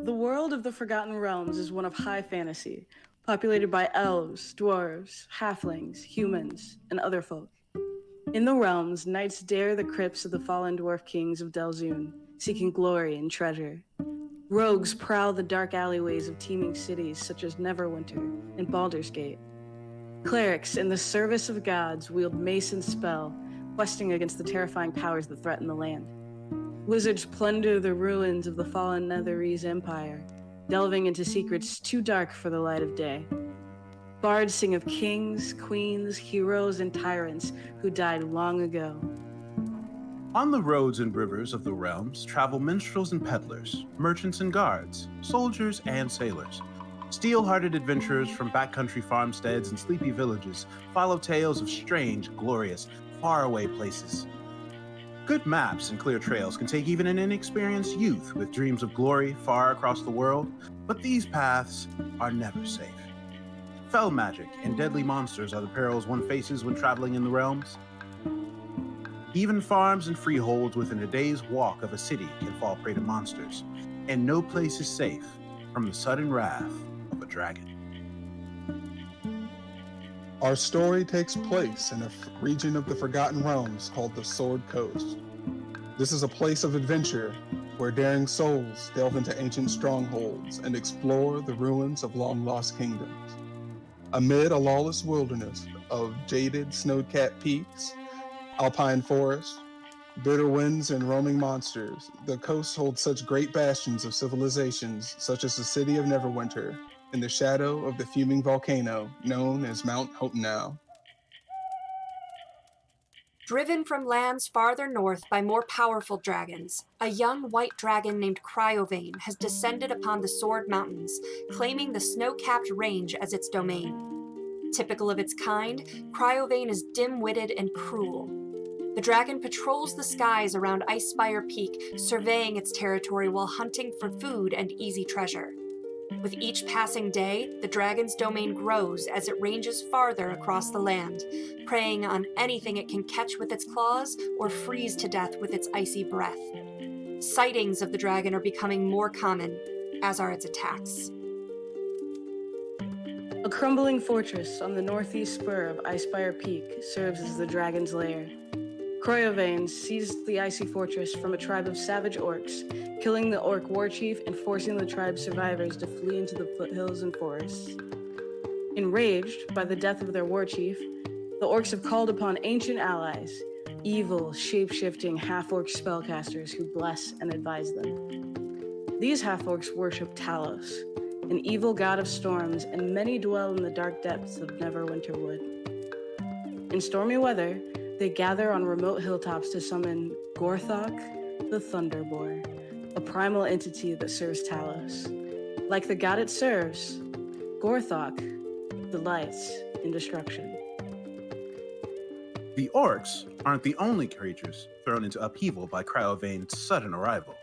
The world of the Forgotten Realms is one of high fantasy, populated by elves, dwarves, halflings, humans, and other folk. In the realms, knights dare the crypts of the fallen dwarf kings of Delzoun, seeking glory and treasure. Rogues prowl the dark alleyways of teeming cities such as Neverwinter and Baldur's Gate. Clerics in the service of gods wield mace and spell, questing against the terrifying powers that threaten the land. Wizards plunder the ruins of the fallen Netherese Empire, delving into secrets too dark for the light of day. Bards sing of kings, queens, heroes, and tyrants who died long ago. On the roads and rivers of the realms travel minstrels and peddlers, merchants and guards, soldiers and sailors. Steel-hearted adventurers from backcountry farmsteads and sleepy villages follow tales of strange, glorious, faraway places. Good maps and clear trails can take even an inexperienced youth with dreams of glory far across the world, but these paths are never safe. Fell magic and deadly monsters are the perils one faces when traveling in the realms. Even farms and freeholds within a day's walk of a city can fall prey to monsters, and no place is safe from the sudden wrath of a dragon. Our story takes place in a region of the Forgotten Realms called the Sword Coast. This is a place of adventure where daring souls delve into ancient strongholds and explore the ruins of long-lost kingdoms. Amid a lawless wilderness of jaded snow-capped peaks, alpine forests, bitter winds, and roaming monsters, the coast holds such great bastions of civilizations such as the city of Neverwinter, in the shadow of the fuming volcano known as Mount Hotenau. Driven from lands farther north by more powerful dragons, a young white dragon named Cryovane has descended upon the Sword Mountains, claiming the snow-capped range as its domain. Typical of its kind, Cryovane is dim-witted and cruel. The dragon patrols the skies around Icespire Peak, surveying its territory while hunting for food and easy treasure. With each passing day, the dragon's domain grows as it ranges farther across the land, preying on anything it can catch with its claws or freeze to death with its icy breath. Sightings of the dragon are becoming more common, as are its attacks. A crumbling fortress on the northeast spur of Icespire Peak serves as the dragon's lair. Cryovane seized the icy fortress from a tribe of savage orcs, killing the orc war chief and forcing the tribe's survivors to flee into the foothills and forests. Enraged by the death of their war chief, the orcs have called upon ancient allies, evil, shape-shifting half-orc spellcasters who bless and advise them. These half-orcs worship Talos, an evil god of storms, and many dwell in the dark depths of Neverwinter Wood. In stormy weather, they gather on remote hilltops to summon Gorthok, the Thunderboar, a primal entity that serves Talos. Like the god it serves, Gorthok delights in destruction. The orcs aren't the only creatures thrown into upheaval by Cryovane's sudden arrival.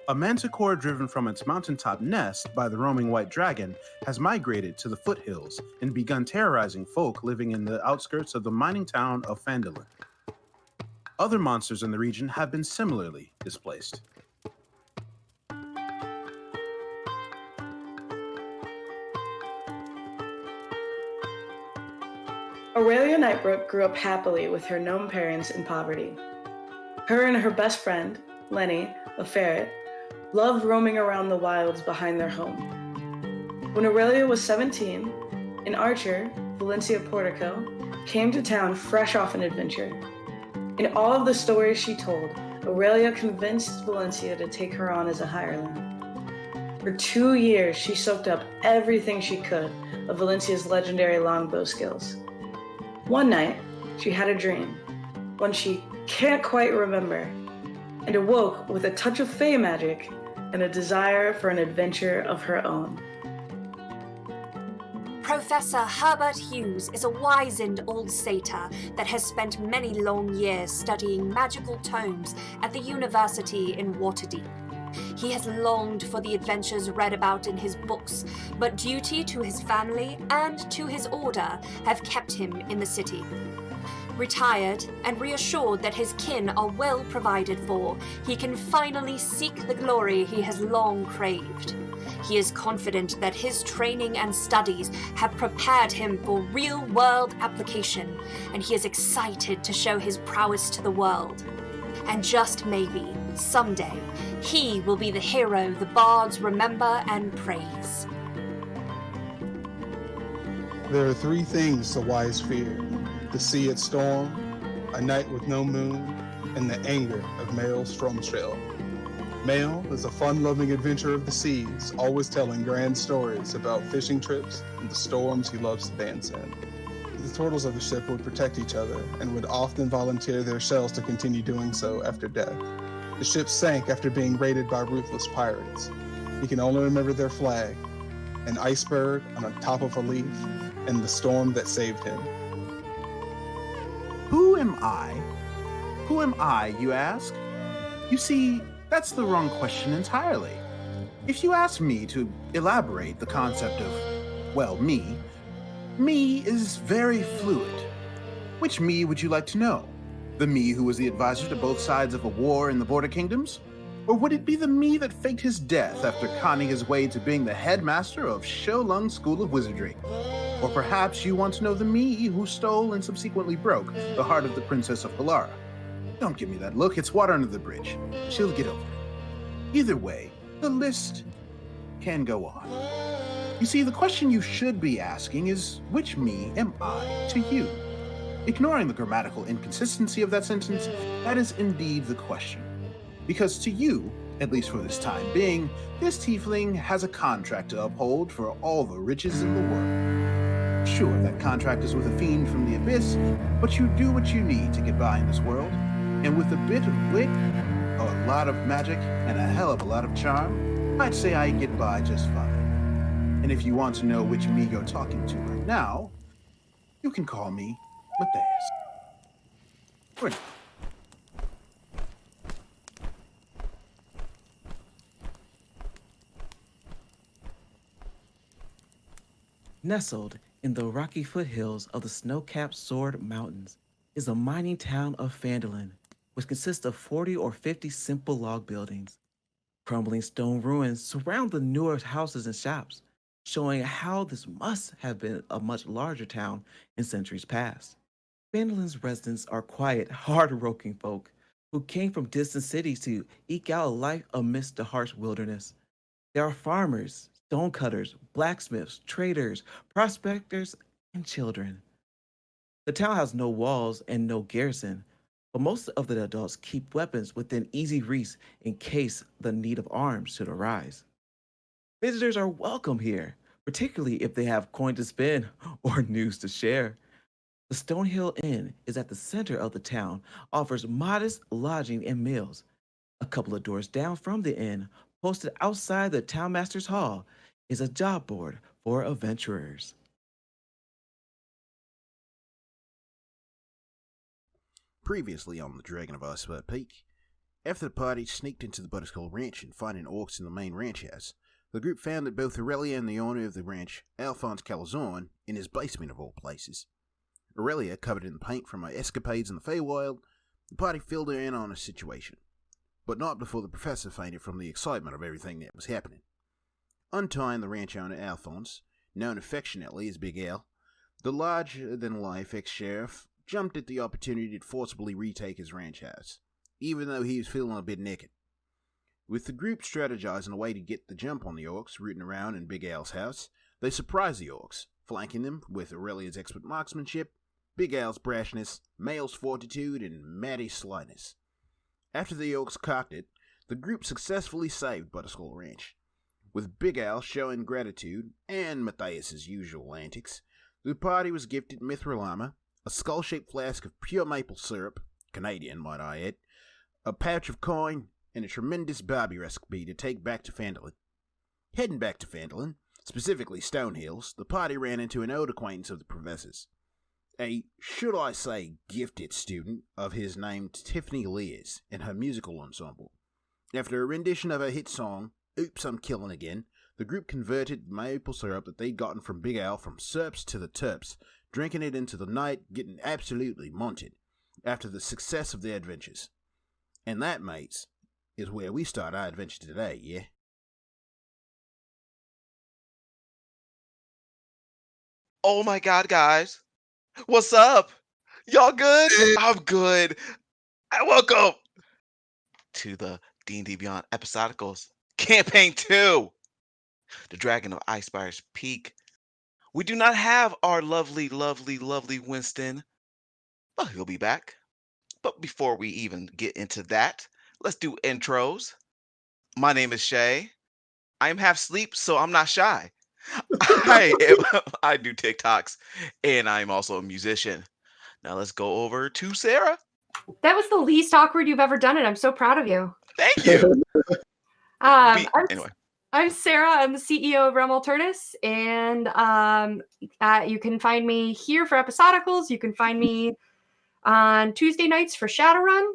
A manticore driven from its mountaintop nest by the roaming white dragon has migrated to the foothills and begun terrorizing folk living in the outskirts of the mining town of Phandalin. Other monsters in the region have been similarly displaced. Aurelia Nightbrook grew up happily with her gnome parents in poverty. Her and her best friend, Lenny, a ferret, loved roaming around the wilds behind their home. When Aurelia was 17, an archer, Valencia Portico, came to town fresh off an adventure. In all of the stories she told, Aurelia convinced Valencia to take her on as a hireling. For 2 years, she soaked up everything she could of Valencia's legendary longbow skills. One night, she had a dream, one she can't quite remember, and awoke with a touch of fey magic and a desire for an adventure of her own. Professor Herbert Hughes is a wizened old satyr that has spent many long years studying magical tomes at the university in Waterdeep. He has longed for the adventures read about in his books, but duty to his family and to his order have kept him in the city. Retired and reassured that his kin are well provided for, he can finally seek the glory he has long craved. He is confident that his training and studies have prepared him for real-world application, and he is excited to show his prowess to the world. And just maybe, someday, he will be the hero the bards remember and praise. There are three things the wise fear: the sea at storm, a night with no moon, and the anger of Mael Stromstrail. Mael is a fun-loving adventurer of the seas, always telling grand stories about fishing trips and the storms he loves to dance in. The turtles of the ship would protect each other and would often volunteer their shells to continue doing so after death. The ship sank after being raided by ruthless pirates. He can only remember their flag, an iceberg on the top of a leaf, and the storm that saved him. Who am I? Who am I, you ask? You see, that's the wrong question entirely. If you ask me to elaborate the concept of, well, me is very fluid. Which me would you like to know? The me who was the advisor to both sides of a war in the Border Kingdoms? Or would it be the me that faked his death after conning his way to being the headmaster of Sholung School of Wizardry? Or perhaps you want to know the me who stole and subsequently broke the heart of the Princess of Palara? Don't give me that look, it's water under the bridge. She'll get over it. Either way, the list can go on. You see, the question you should be asking is, which me am I to you? Ignoring the grammatical inconsistency of that sentence, that is indeed the question. Because to you, at least for this time being, this tiefling has a contract to uphold for all the riches in the world. Sure, that contract is with a fiend from the abyss, but you do what you need to get by in this world, and with a bit of wit, a lot of magic, and a hell of a lot of charm, I'd say I get by just fine. And if you want to know which me you're talking to right now, you can call me Matheus. For now. Nestled in the rocky foothills of the snow-capped Sword Mountains is the mining town of Phandalin, which consists of 40 or 50 simple log buildings. Crumbling stone ruins surround the newer houses and shops, showing how this must have been a much larger town in centuries past. Phandalin's residents are quiet, hard-working folk who came from distant cities to eke out a life amidst the harsh wilderness. There are farmers, stonecutters, blacksmiths, traders, prospectors, and children. The town has no walls and no garrison, but most of the adults keep weapons within easy reach in case the need of arms should arise. Visitors are welcome here, particularly if they have coin to spend or news to share. The Stonehill Inn is at the center of the town, offers modest lodging and meals. A couple of doors down from the inn, posted outside the townmaster's hall, is a job board for adventurers. Previously on the Dragon of Icespire Peak, after the party sneaked into the Butterskull Ranch and finding orcs in the main ranch house, the group found that both Aurelia and the owner of the ranch, Alphonse Calazorn, in his basement of all places. Aurelia, covered in paint from her escapades in the Feywild, the party filled her in on the situation, but not before the professor fainted from the excitement of everything that was happening. Untying the ranch owner Alphonse, known affectionately as Big Al, the larger-than-life ex-sheriff jumped at the opportunity to forcibly retake his ranch house, even though he was feeling a bit naked. With the group strategizing a way to get the jump on the orcs rooting around in Big Al's house, they surprised the orcs, flanking them with Aurelia's expert marksmanship, Big Al's brashness, Mael's fortitude, and Maddie's slyness. After the orcs cocked it, the group successfully saved Butterskull Ranch. With Big Al showing gratitude, and Matthias' usual antics, the party was gifted mithril armor, a skull-shaped flask of pure maple syrup, Canadian might I add, a pouch of coin, and a tremendous Barbie recipe to take back to Phandalin. Heading back to Phandalin, specifically Stonehills, the party ran into an old acquaintance of the professor's. A, should I say, gifted student of his named Tiffany Lears and her musical ensemble. After a rendition of her hit song, Oops, I'm Killing Again, the group converted maple syrup that they'd gotten from Big Al from Serps to the Terps drinking it into the night, getting absolutely munted after the success of their adventures. And that, mates, is where we start our adventure today, yeah? Oh my god, guys. What's up? Y'all good? I'm good. Welcome to the D&D Beyond Episodicals Campaign 2, the Dragon of Icespire's Peak. We do not have our lovely Winston, but he'll be back. But before we even get into that, let's do intros. My name is Shay. I am half asleep, so I'm not shy. I do TikToks, and I'm also a musician. Now let's go over to Sarah. That was the least awkward you've ever done it. I'm so proud of you. Thank you. Anyway. I'm Sarah. I'm the CEO of Realm Alternus, and you can find me here for Episodicals. You can find me on Tuesday nights for Shadowrun.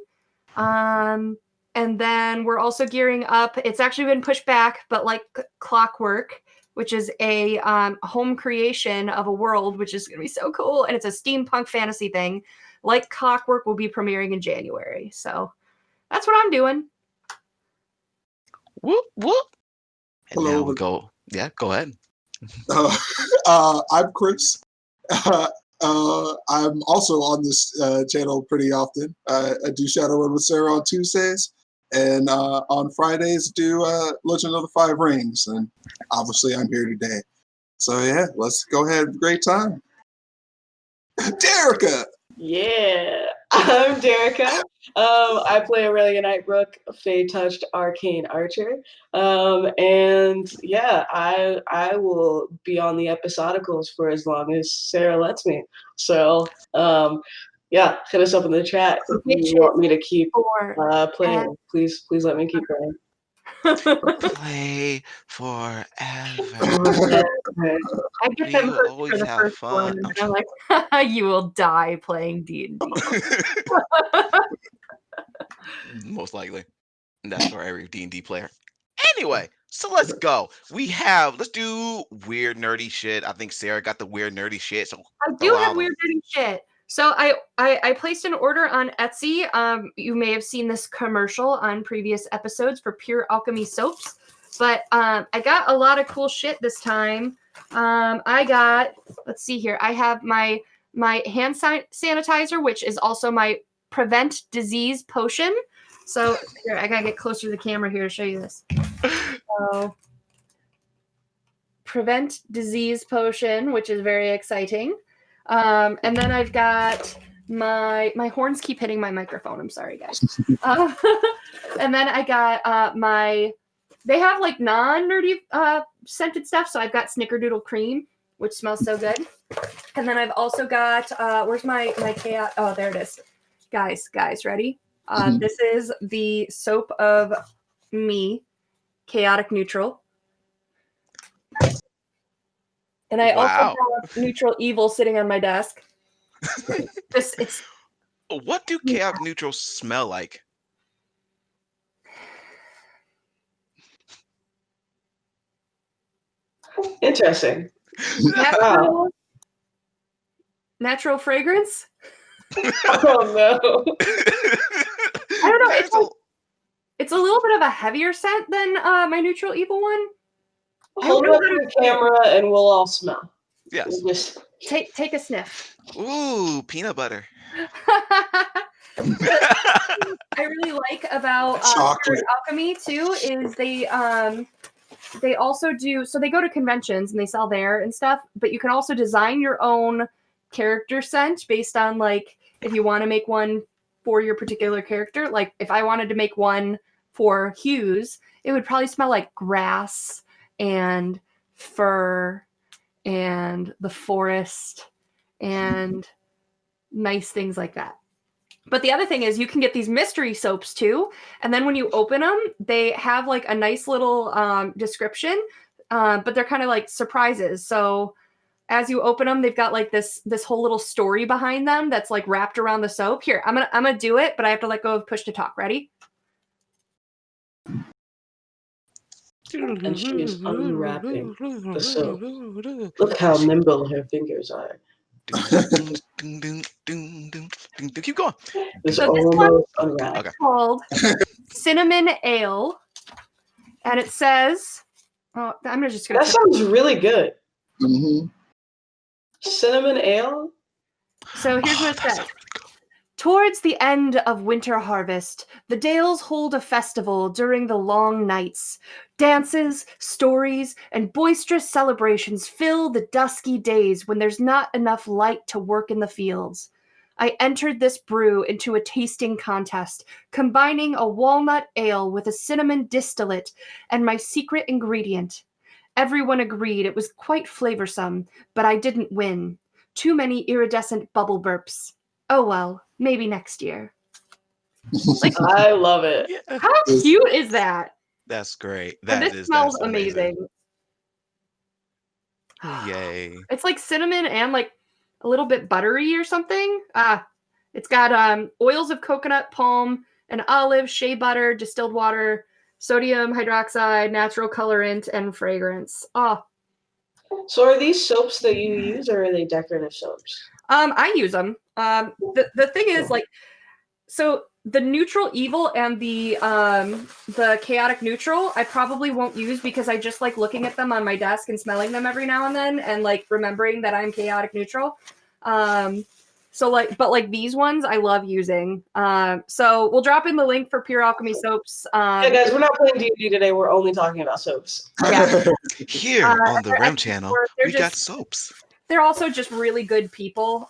And then we're also gearing up. It's actually been pushed back, but like Clockwork, which is a home creation of a world, which is going to be so cool. And it's a steampunk fantasy thing. Like Clockwork will be premiering in January. So that's what I'm doing. Whoop, whoop. And Hello. now we go. Yeah, go ahead. I'm Chris. I'm also on this channel pretty often. I do Shadowrun with Sarah on Tuesdays, and on Fridays do Legend of the Five Rings, and obviously I'm here today. So yeah, let's go ahead. Have a great time. Derica! Yeah, I'm Derica. I play Aurelia Nightbrook, Fey-touched arcane archer. And yeah, I will be on the Episodicals for as long as Sarah lets me. So yeah, hit us up in the chat if you want me to keep playing. Please let me keep playing. Play forever. I get them will always for the have first fun. one, and I'm like, you will die playing D&D. Most likely. And that's for every D&D player. Anyway, so let's go. Let's do weird, nerdy shit. I think Sarah got the weird, nerdy shit. So I do have weird, nerdy shit. So I placed an order on Etsy. You may have seen this commercial on previous episodes for Pure Alchemy soaps, but I got a lot of cool shit this time. I got, let's see here. I have my hand sanitizer, which is also my prevent disease potion. So here, I gotta get closer to the camera here to show you this. So prevent disease potion, which is very exciting. And then I've got my horns keep hitting my microphone. I'm sorry, guys. And then I got they have like non-nerdy scented stuff. So I've got Snickerdoodle cream, which smells so good. And then I've also got, where's my chaos? Oh, there it is. Guys, ready? This is the soap of me, Chaotic Neutral. And I also have Neutral Evil sitting on my desk. What do Chaotic Neutral smell like? Interesting. Natural fragrance? Oh no. I don't know. It's a little bit of a heavier scent than my Neutral Evil one. Hold up your camera and we'll all smell. Yes. We'll just take a sniff. Ooh, peanut butter. I really like about Pure Alchemy too is they also do, so they go to conventions and they sell there and stuff, but you can also design your own character scent based on like if you want to make one for your particular character. Like if I wanted to make one for Hughes, it would probably smell like grass and fur and the forest and nice things like that. But the other thing is you can get these mystery soaps too. And then when you open them, they have like a nice little description, but they're kind of like surprises. So as you open them, they've got like this whole little story behind them that's like wrapped around the soap. Here, I'm gonna do it, but I have to let go of push to talk. Ready? And she is unwrapping the soap. Look how nimble her fingers are. Keep going. It's So this one almost unwrapped. Okay. called Cinnamon Ale, and it says, "Oh, I'm just gonna." That sounds really good. Mm-hmm. Cinnamon ale? So here's what it that says. sounds really cool. Towards the end of winter harvest, the Dales hold a festival during the long nights. Dances, stories, and boisterous celebrations fill the dusky days when there's not enough light to work in the fields. I entered this brew into a tasting contest, combining a walnut ale with a cinnamon distillate and my secret ingredient. Everyone agreed it was quite flavorsome, but I didn't win. Too many iridescent bubble burps. Oh well, maybe next year. I love it. Yeah, How cute is that? that's great. And That this is smells that's amazing. amazing. Yay. It's like cinnamon and like a little bit buttery or something. It's got oils of coconut, palm, and olive, shea butter, distilled water, sodium hydroxide, natural colorant, and fragrance. Oh, So are these soaps that you use, or are they decorative soaps? I use them. The thing is, like, so the neutral evil and the chaotic neutral, I probably won't use because I just like looking at them on my desk and smelling them every now and then, and like remembering that I'm chaotic neutral. So like, but like these ones, I love using. So we'll drop in the link for Pure Alchemy soaps. Yeah, guys, we're not playing D&D today. We're only talking about soaps. Yeah. Here on the I Rim think channel, they're we got just- soaps. They're also just really good people.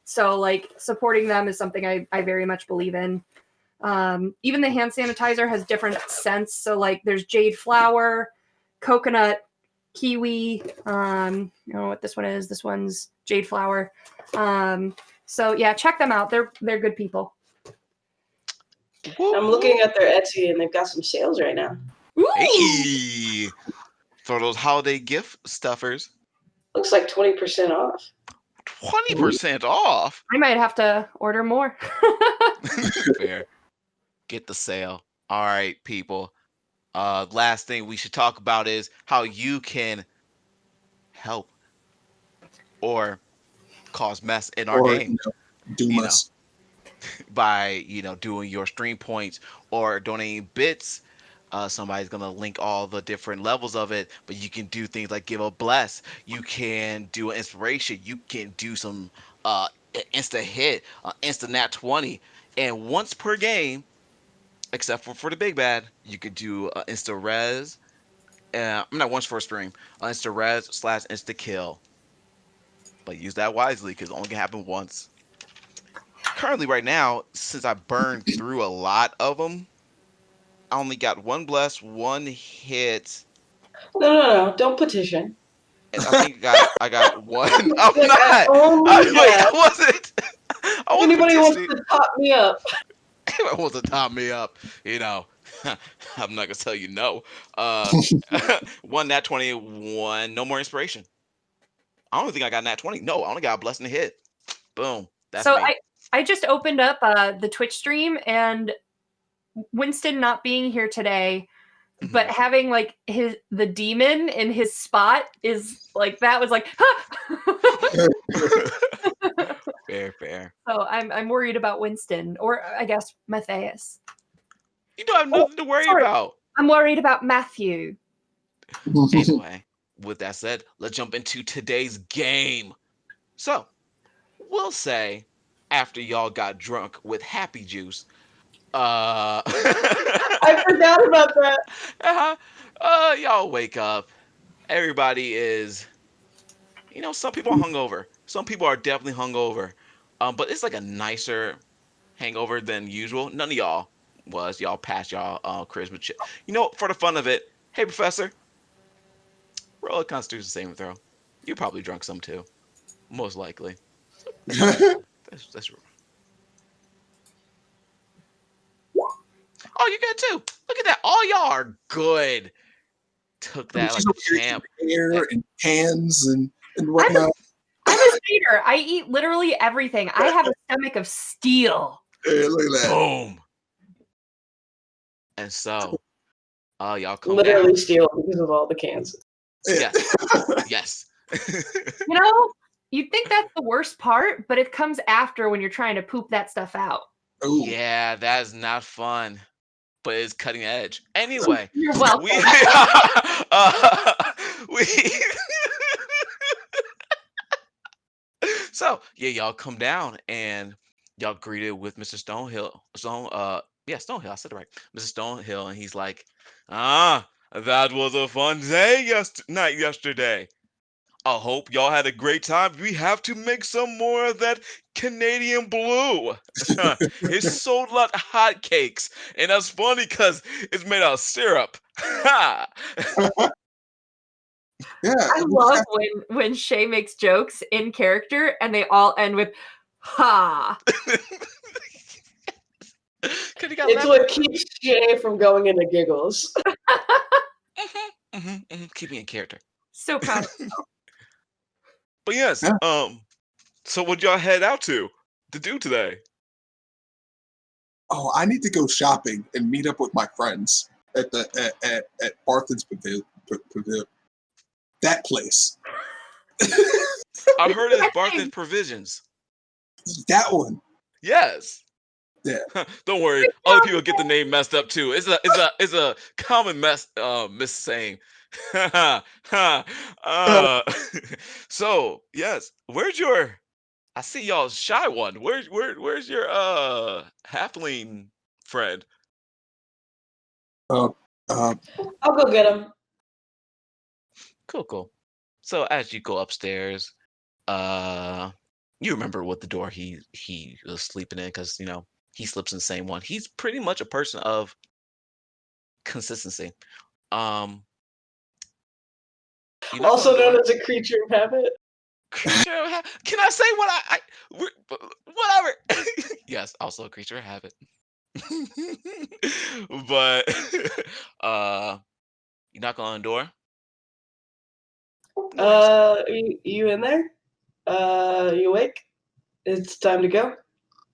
So like supporting them is something I very much believe in. Even the hand sanitizer has different scents. So like there's jade flower, coconut, kiwi. I don't know what this one is. This one's jade flower. So yeah, check them out. They're good people. I'm looking at their Etsy, and they've got some sales right now. Ooh! Hey, for those holiday gift stuffers, Looks like 20% off. 20% off. I might have to order more. Fair. Get the sale. All right, people. Last thing we should talk about is how you can help or cause mess in our game. Doom You us. by doing your stream points or donating bits. Somebody's gonna link all the different levels of it, but you can do things like give a bless. You can do an inspiration. You can do some insta hit, insta nat 20, and once per game, except for the big bad, you could do insta res. I'm not once for a stream. Insta res / insta kill, but use that wisely because it only can happen once. Currently, right now, since I burned through a lot of them, I only got one bless, one hit, No. Don't petition. and I think I got one. I'm Like, not. only I that. wasn't. I If wasn't anybody wants petitioning. to top me up, If I wants to top me up, I'm not gonna tell you no. One nat 21, no more inspiration. I don't think I got nat 20. No, I only got a blessing to hit. Boom. That's So me. I just opened up the Twitch stream, and Winston not being here today, but having like the demon in his spot is like that was like Fair. So I'm worried about Winston, or I guess Matheus. You don't have nothing to worry sorry. about. I'm worried about Matthew. Anyway, with that said, let's jump into today's game. So, we'll say after y'all got drunk with happy juice, I forgot about that. y'all wake up. Everybody is, some people are hungover. Some people are definitely hungover. But it's like a nicer hangover than usual. None of y'all was. Y'all passed y'all Christmas. For the fun of it, hey, Professor, roll a Constitution saving throw. You probably drunk some too. Most likely. That's Oh, you good too. Look at that. All y'all are good. Took that like a champ. Hair and hands and whatnot. I'm a skater. I eat literally everything. I have a stomach of steel. Hey, look at that. Boom. And so, y'all come Literally down. steal because of all the cans. Yes. Yes. You'd think that's the worst part, but it comes after when you're trying to poop that stuff out. Ooh. Yeah, that is not fun, but it's cutting edge. Anyway, You're welcome. we we so yeah, y'all come down and y'all greeted with Mr. Stonehill. Stonehill. I said it right, Mr. Stonehill, and he's like, that was a fun day yesterday. I hope y'all had a great time. We have to make some more of that Canadian blue. It's sold like hotcakes, and that's funny because it's made out of syrup. Yeah. I love when Shay makes jokes in character and they all end with ha. It's what keeps Shay from going into giggles. Keep me in character. So proud of you. But yes, so what y'all head out to do today? Oh, I need to go shopping and meet up with my friends at Barthen's Pavilion. That place. I heard it's Barthen's Provisions. That one. Yes. Yeah. Don't worry, other people get the name messed up too. It's a common missaying. So yes, where's your? I see y'all shy one. Where's your halfling friend? I'll go get him. Cool. So as you go upstairs, you remember what the door he was sleeping in because he sleeps in the same one. He's pretty much a person of consistency. Also known as a creature of habit. Can I say whatever? Yes, also a creature of habit. But you knock on the door. You in there? You awake? It's time to go.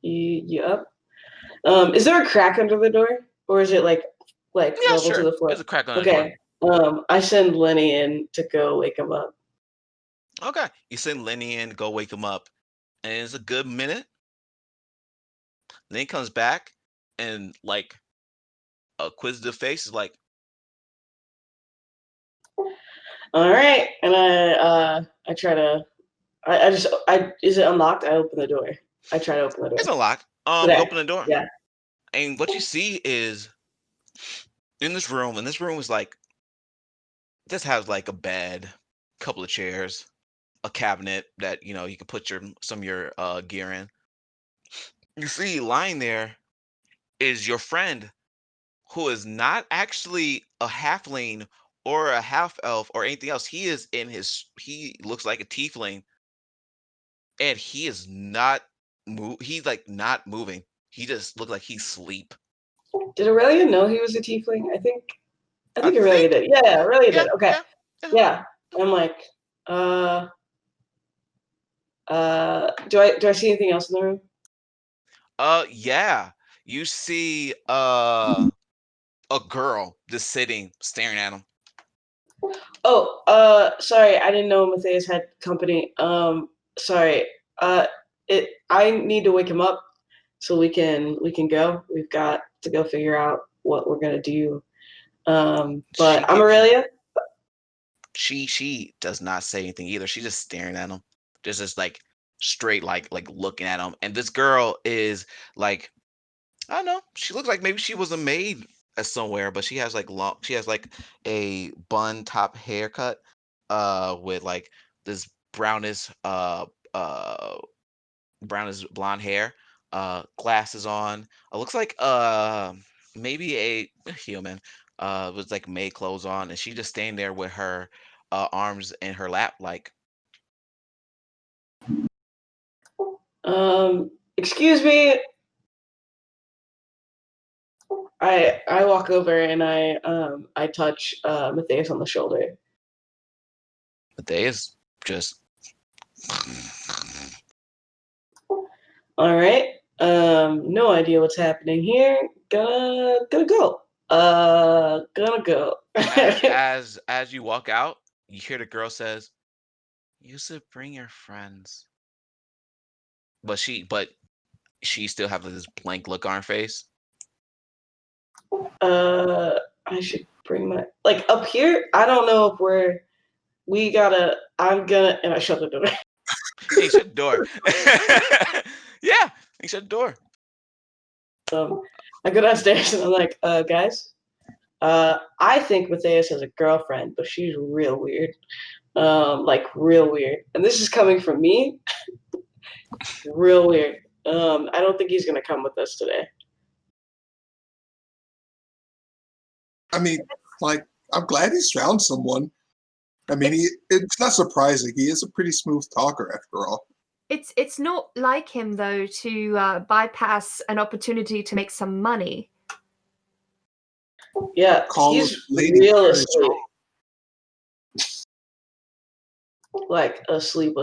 You up? Is there a crack under the door, or is it like level sure. to the floor? There's a crack under the door. Okay. I send Lenny in to go wake him up. Okay, you send Lenny in to go wake him up, and it's a good minute. Then he comes back, and like a quizzitive face is like, all right, and I try to. Is it unlocked? I open the door. I try to open the door. It's unlocked. Okay. Open the door. Yeah. And what you see is in this room, and this room is like, this has like a bed, couple of chairs, a cabinet that you can put some of your gear in. You see lying there is your friend, who is not actually a halfling or a half elf or anything else. He looks like a tiefling, and he is not he's like not moving. He just looked like he's asleep. Did Aurelia know he was a tiefling? I think Aurelia did. Yeah, Aurelia did. Okay. Yeah. I'm like, do I see anything else in the room? Yeah. You see a girl just sitting, staring at him. Oh, sorry, I didn't know Matheus had company. Sorry. I need to wake him up so we can go. We've got to go figure out what we're gonna do. But I'm Aurelia. She does not say anything either. She's just staring at him. Just like straight like looking at him. And this girl is like, I don't know, she looks like maybe she was a maid somewhere, but she has like a bun top haircut with like this brownish blonde hair, glasses on. It looks like maybe a human with like maid clothes on, and she just standing there with her arms in her lap like, Excuse me. I walk over and I touch Matheus on the shoulder. Matheus just, all right. No idea what's happening here. Gonna go. Gonna go. as you walk out, you hear the girl says, You should bring your friends. But she still have this blank look on her face. I should bring my like up here. I don't know if I'm gonna and I shut the door. Hey, shut the door. Yeah, he shut the door. I go downstairs and I'm like, guys, I think Matheus has a girlfriend, but she's real weird. Like real weird. And this is coming from me. Real weird. I don't think he's gonna come with us today. I mean, like, I'm glad he's found someone. I mean, it's not surprising. He is a pretty smooth talker, after all. It's not like him though to bypass an opportunity to make some money. Yeah, he's real asleep. Like asleep.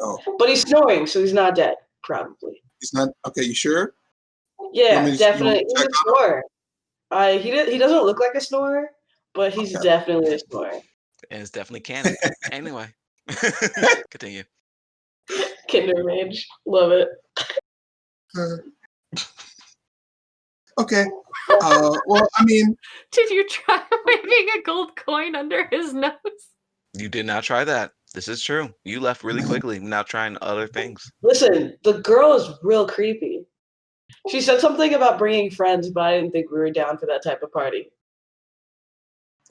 Oh, But he's snoring, so he's not dead, probably. he's not. Okay, you sure? Yeah, me to definitely. check He's a snorer. He doesn't look like a snorer, but he's Okay. definitely a snorer. And it's definitely canon. Anyway. Continue. Kinder Mage. Love it. Okay. Well, I mean, Did you try waving a gold coin under his nose? You did not try that. This is true. You left really quickly, now trying other things. Listen, the girl is real creepy. She said something about bringing friends, but I didn't think we were down for that type of party.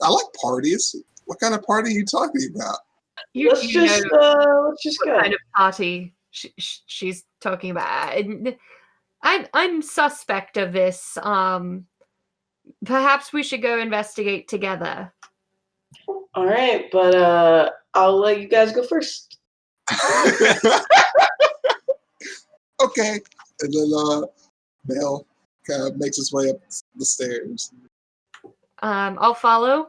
I like parties. What kind of party are you talking about? Let's just go. What kind of party she's talking about? I'm suspect of this. Perhaps we should go investigate together. All right, but I'll let you guys go first. Okay. And then Mel kind of makes his way up the stairs. I'll follow.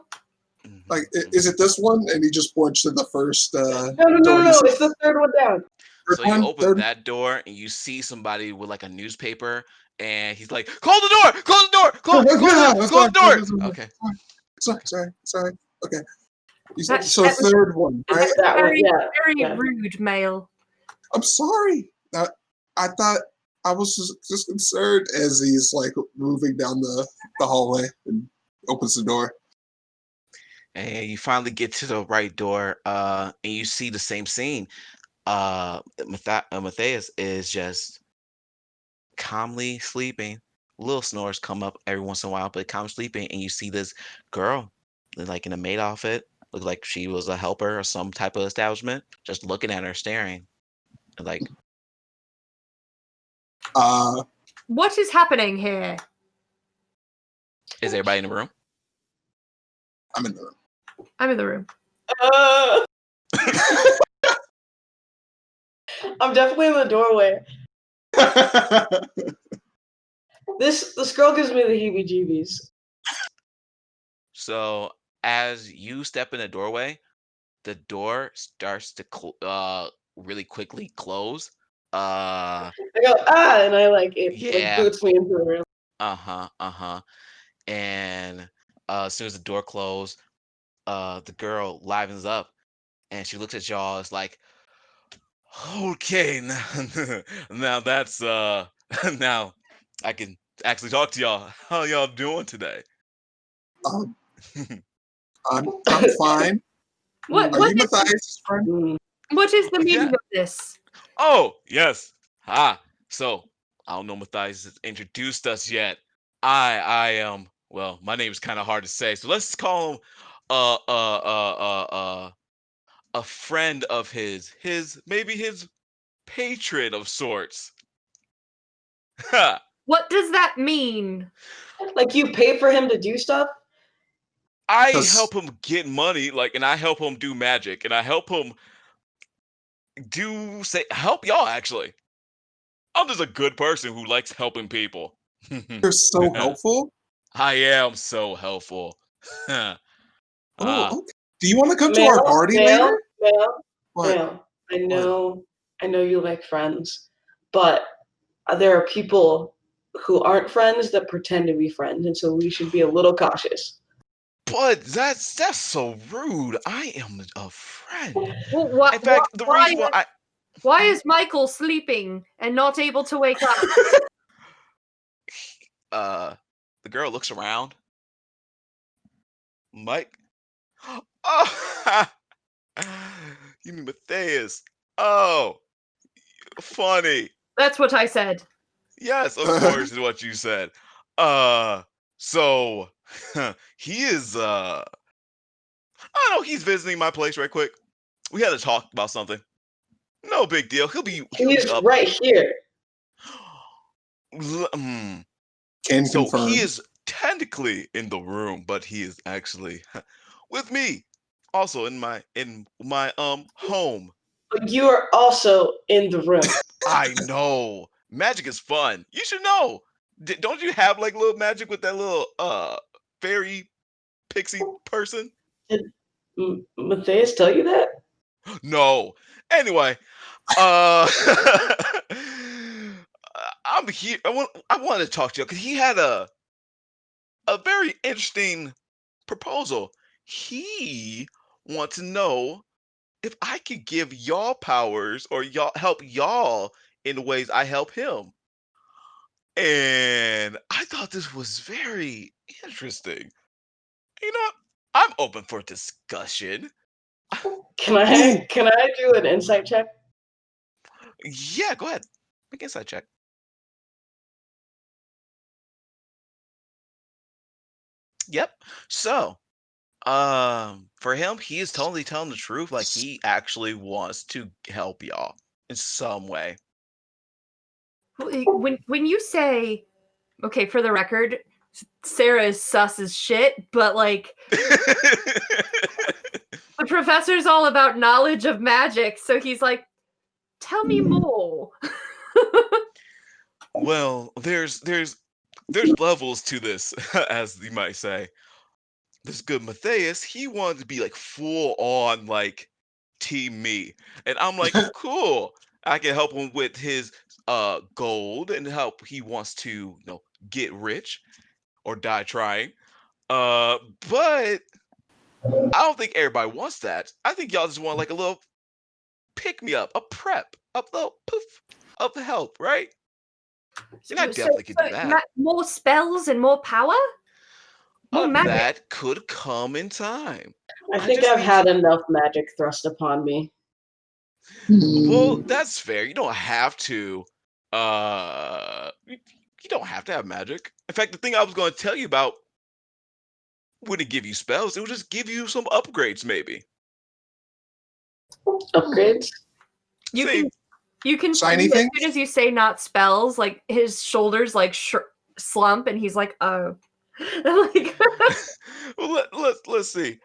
Like, is it this one? And he just points to the first No, door. it's the third one down. So you open that door and you see somebody with like a newspaper, and he's like, "Close the door! Close the door! Close the door!" Okay. Sorry. Okay. So third one, right? Very Yeah. rude, male. I'm sorry. I thought I was just concerned as he's like moving down the hallway and opens the door. And you finally get to the right door, and you see the same scene. Matheus is just calmly sleeping. Little snores come up every once in a while, but calmly sleeping, and you see this girl, like in a maid outfit, looked like she was a helper or some type of establishment, just looking at her, staring, like. What is happening here? Is everybody in the room? I'm in the room. I'm in the room. I'm definitely in the doorway. This girl gives me the heebie-jeebies. So as you step in the doorway, the door starts to really quickly close. I go, and I like boots me into the room. And as soon as the door closed, the girl livens up and she looks at y'all. It's like, okay, now that's now I can actually talk to y'all. How y'all doing today? I'm fine. What Are you is Matthias' friend? what is the meaning of this? Oh, yes. So I don't know Matthias has introduced us yet. I am, well, my name is kind of hard to say, so let's call him a friend of his maybe his patron of sorts. What does that mean? Like you pay for him to do stuff? I help him get money, and I help him do magic, and I help him help y'all actually. I'm just a good person who likes helping people. You're so helpful. I am so helpful. Okay. Do you want to come to our party later? Mel, I know you like friends, but there are people who aren't friends that pretend to be friends, and so we should be a little cautious. But that's so rude. I am a friend. Well, In fact, the reason why why is Michael sleeping and not able to wake up? the girl looks around. Mike. Oh, you mean Matheus? Oh, funny. That's what I said. Yes, of course, is what you said. So he is. I don't know. He's visiting my place right quick. We had to talk about something. No big deal. He'll be He's up. right here. Can So confirm. he is technically in the room, but he is actually with me. Also in my home. But you are also in the room. I know. Magic is fun. You should know. Don't you have like little magic with that little fairy pixie person? Did Matheus tell you that? No. Anyway, I'm here. I wanted to talk to you because he had a very interesting proposal. He wants to know if I could give y'all powers or y'all help y'all in ways I help him. And I thought this was very interesting. You know, I'm open for discussion. Can I do an insight check? Yeah, go ahead. Make an insight check. Yep. So, for him, he is totally telling the truth. Like he actually wants to help y'all in some way. When you say, okay, for the record, Sarah is sus as shit, but like the professor's all about knowledge of magic, so he's like, tell me more. Well, there's levels to this, as you might say. This good Matheus, he wanted to be like full on like team me. And I'm like, cool. I can help him with his gold and help he wants to, get rich or die trying. But I don't think everybody wants that. I think y'all just want like a little pick me up, a prep, a little poof of help, right? And I definitely could do that. More spells and more power? More magic. That could come in time. I think I've had enough magic thrust upon me. Well, that's fair. You don't have to. You don't have to have magic. In fact, the thing I was going to tell you about wouldn't give you spells. It would just give you some upgrades, maybe. Upgrades? You can Shiny see, as things? soon as you say not spells, like his shoulders like slump, and he's like, oh. Like, Well, let's see.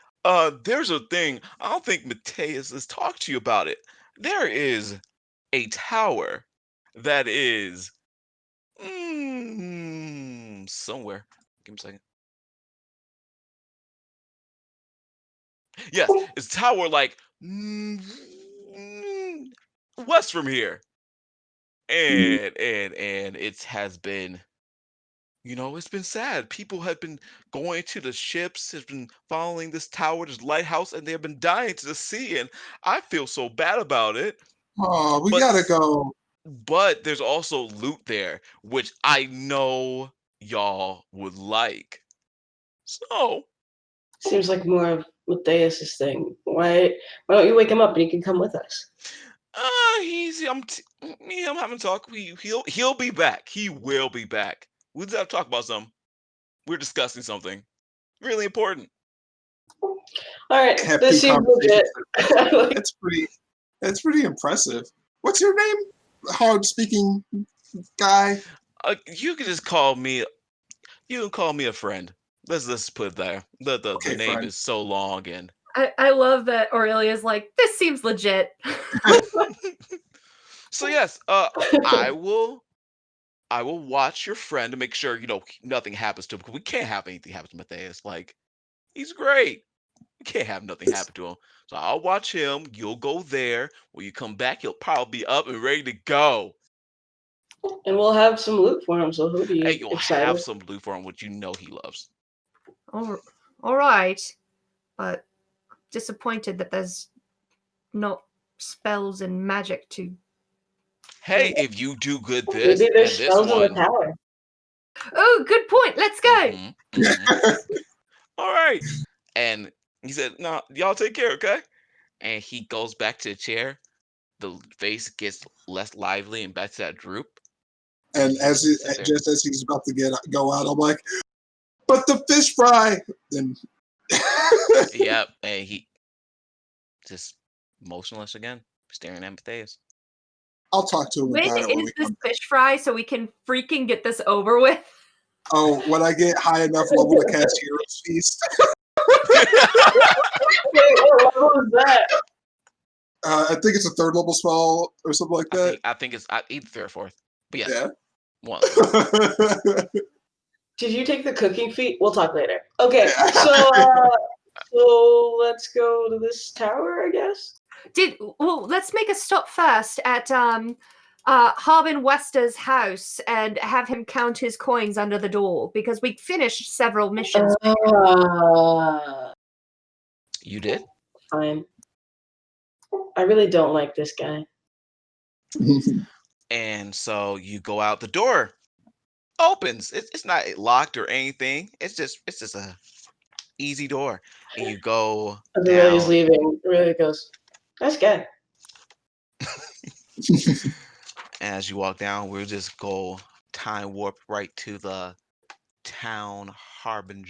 There's a thing. I don't think Matheus has talked to you about it. There is a tower that is somewhere. Give me a second. Yes, it's a tower like west from here, and it has been. It's been sad. People have been going to the ships, have been following this tower, this lighthouse, and they've been dying to the sea. And I feel so bad about it. Oh, we But gotta go. But there's also loot there, which I know y'all would like. So Seems like more of Matheus's thing. Why don't you wake him up and he can come with us? me and him having talk. He'll be back. He will be back. We just have to talk about something. We're discussing something really important. All right, Have this two seems legit. That's pretty impressive. What's your name? Hard speaking guy. You can just call me. You can call me a friend. Let's put it there. The name friend. is so long and. I love that Aurelia's like, this seems legit. So yes, I will watch your friend to make sure nothing happens to him, because we can't have anything happen to Matheus. Like, he's great. We can't have nothing happen to him. So I'll watch him. You'll go there. When you come back, he'll probably be up and ready to go. And we'll have some loot for him, so he'll be Hey, you'll excited. have some loot for him, which he loves. all right, but disappointed that there's no spells and magic to. Hey, if you do good this Maybe there's and this spells in the one. tower. Oh, good point. Let's go. All right. And he said, "No, y'all take care, okay?" And he goes back to the chair. The face gets less lively and back to that droop. And just as he's about to go out, I'm like, "But the fish fry!" Then, Yep, and he just motionless again, staring at Matheus. I'll talk to him When about it when is we this come. fish fry so we can freaking get this over with? Oh, when I get high enough level to cast Hero's Feast. Wait, what level is that? I think it's a 3rd level spell or something like that. I think it's either 3rd or 4th. But yes, Yeah. one. Did you take the cooking feat? We'll talk later. Okay, so let's go to this tower, I guess. Let's make a stop first at Harbin Wester's house and have him count his coins under the door because we finished several missions. You did? Fine. I really don't like this guy. And so you go out. The door opens. It's not locked or anything. It's just a easy door. And you go As down. Aurelia's leaving, Aurelia goes, "Nice guy." As you walk down, we'll just go time warp right to the town Harbin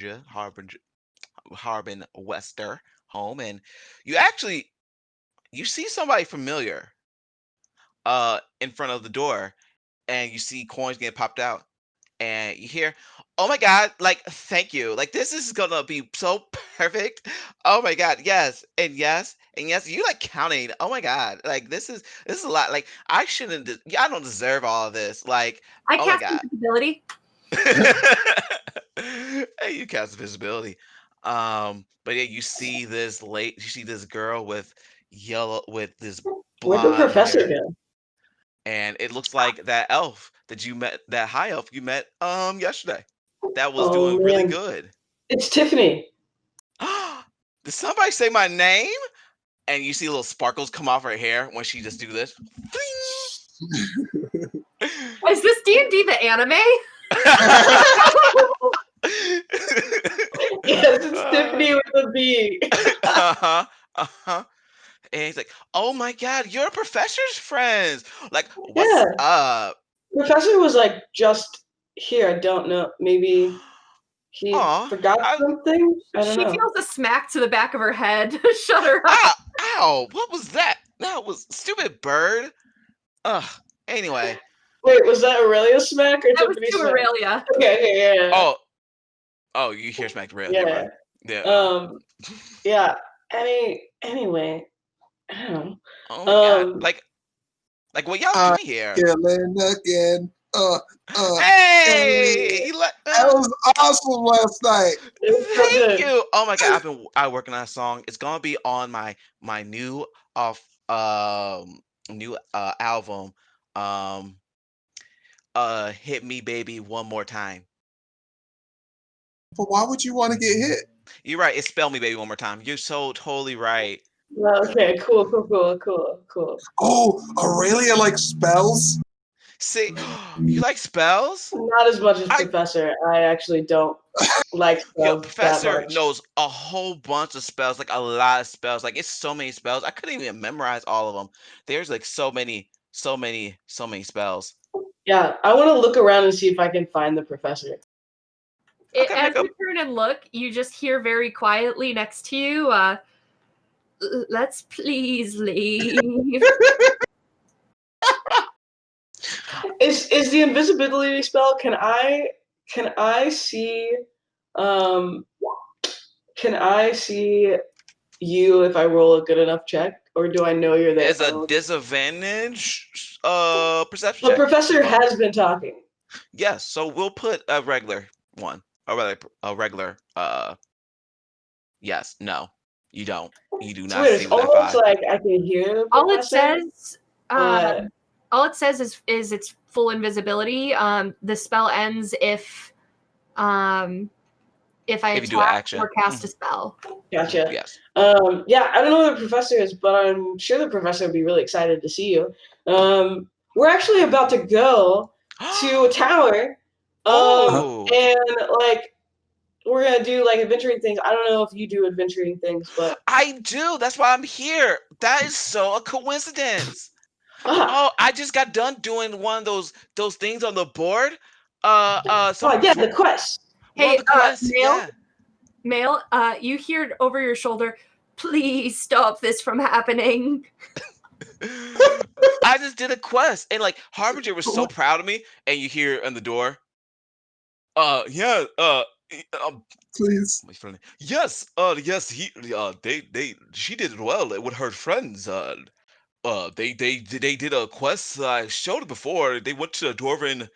Wester home, and you see somebody familiar in front of the door, and you see coins getting popped out, and you hear, "Oh my god, like thank you. Like this is gonna be so perfect. Oh my god, yes, and yes, and yes." You like counting. Oh my god, like this is a lot. Like I shouldn't I don't deserve all of this. Like, I oh my cast god. invisibility. Hey, you cast visibility. But yeah, you see this girl with this Where'd the blonde professor hair, go? and it looks like that elf that you met, that high elf you met yesterday, that was Oh doing really man, good. it's Tiffany. Did somebody say my name? And you see little sparkles come off her hair when she just do this. Is this D&D the anime? Yes, it's Tiffany with a B. And he's like, "Oh my god, you're Professor's friends. Like, what's Yeah. up?" Professor was like just here. I don't know. Maybe he Aw, forgot something. I don't She know. feels a smack to the back of her head. Shut her up. Ow, what was that? That was stupid bird. Ugh. Anyway. Wait, was that Aurelia smack or That was Tiffany to smack? Aurelia. Okay, yeah. Oh, you hear smack the rail. Yeah. Yeah. Yeah. Anyway, I don't know. Oh my god. Like what y'all doing here? Killing again. Hey! That was awesome last night. Thank you. Oh my god, I working on a song. It's gonna be on my new album. Hit Me Baby One More Time. But why would you want to get hit? You're right. It's Spell Me Baby One More Time. You're so totally right. Okay, cool. Oh, Aurelia likes spells? See, you like spells? Not as much as Professor. I actually don't like spells Professor that much. knows a whole bunch of spells, like a lot of spells. Like it's so many spells. I couldn't even memorize all of them. There's like so many spells. Yeah, I want to look around and see if I can find the Professor. As you turn and look, you just hear very quietly next to you, "Let's please leave." Is the invisibility spell? Can I see? Can I see you if I roll a good enough check, or do I know you're there? There's a disadvantage perception The check. Professor has been talking. Yes, so we'll put a regular one. A regular yes, no. You don't. You do So not wait, see it's that almost vibe. like I can hear the All it Professor. says is it's full invisibility. The spell ends if if I If you do attack action. or cast a spell. Gotcha. Yes. Yeah, I don't know who the professor is, but I'm sure the professor would be really excited to see you. We're actually about to go to a tower. And like we're gonna do like adventuring things. I don't know if you do adventuring things, but I do. That's why I'm here. That is so a coincidence. ah, Oh, I just got done doing one of those things on the board. oh yeah, the quest. One Hey, of the quests. Mail, Yeah. you hear over your shoulder, please stop this from happening. I just did a quest, and like Harbinger was so proud of me, and you hear in the door. Yeah. Please. My friend. Yes. Yes. She did it well with her friends. They did a quest I showed it before. They went to the Dwarven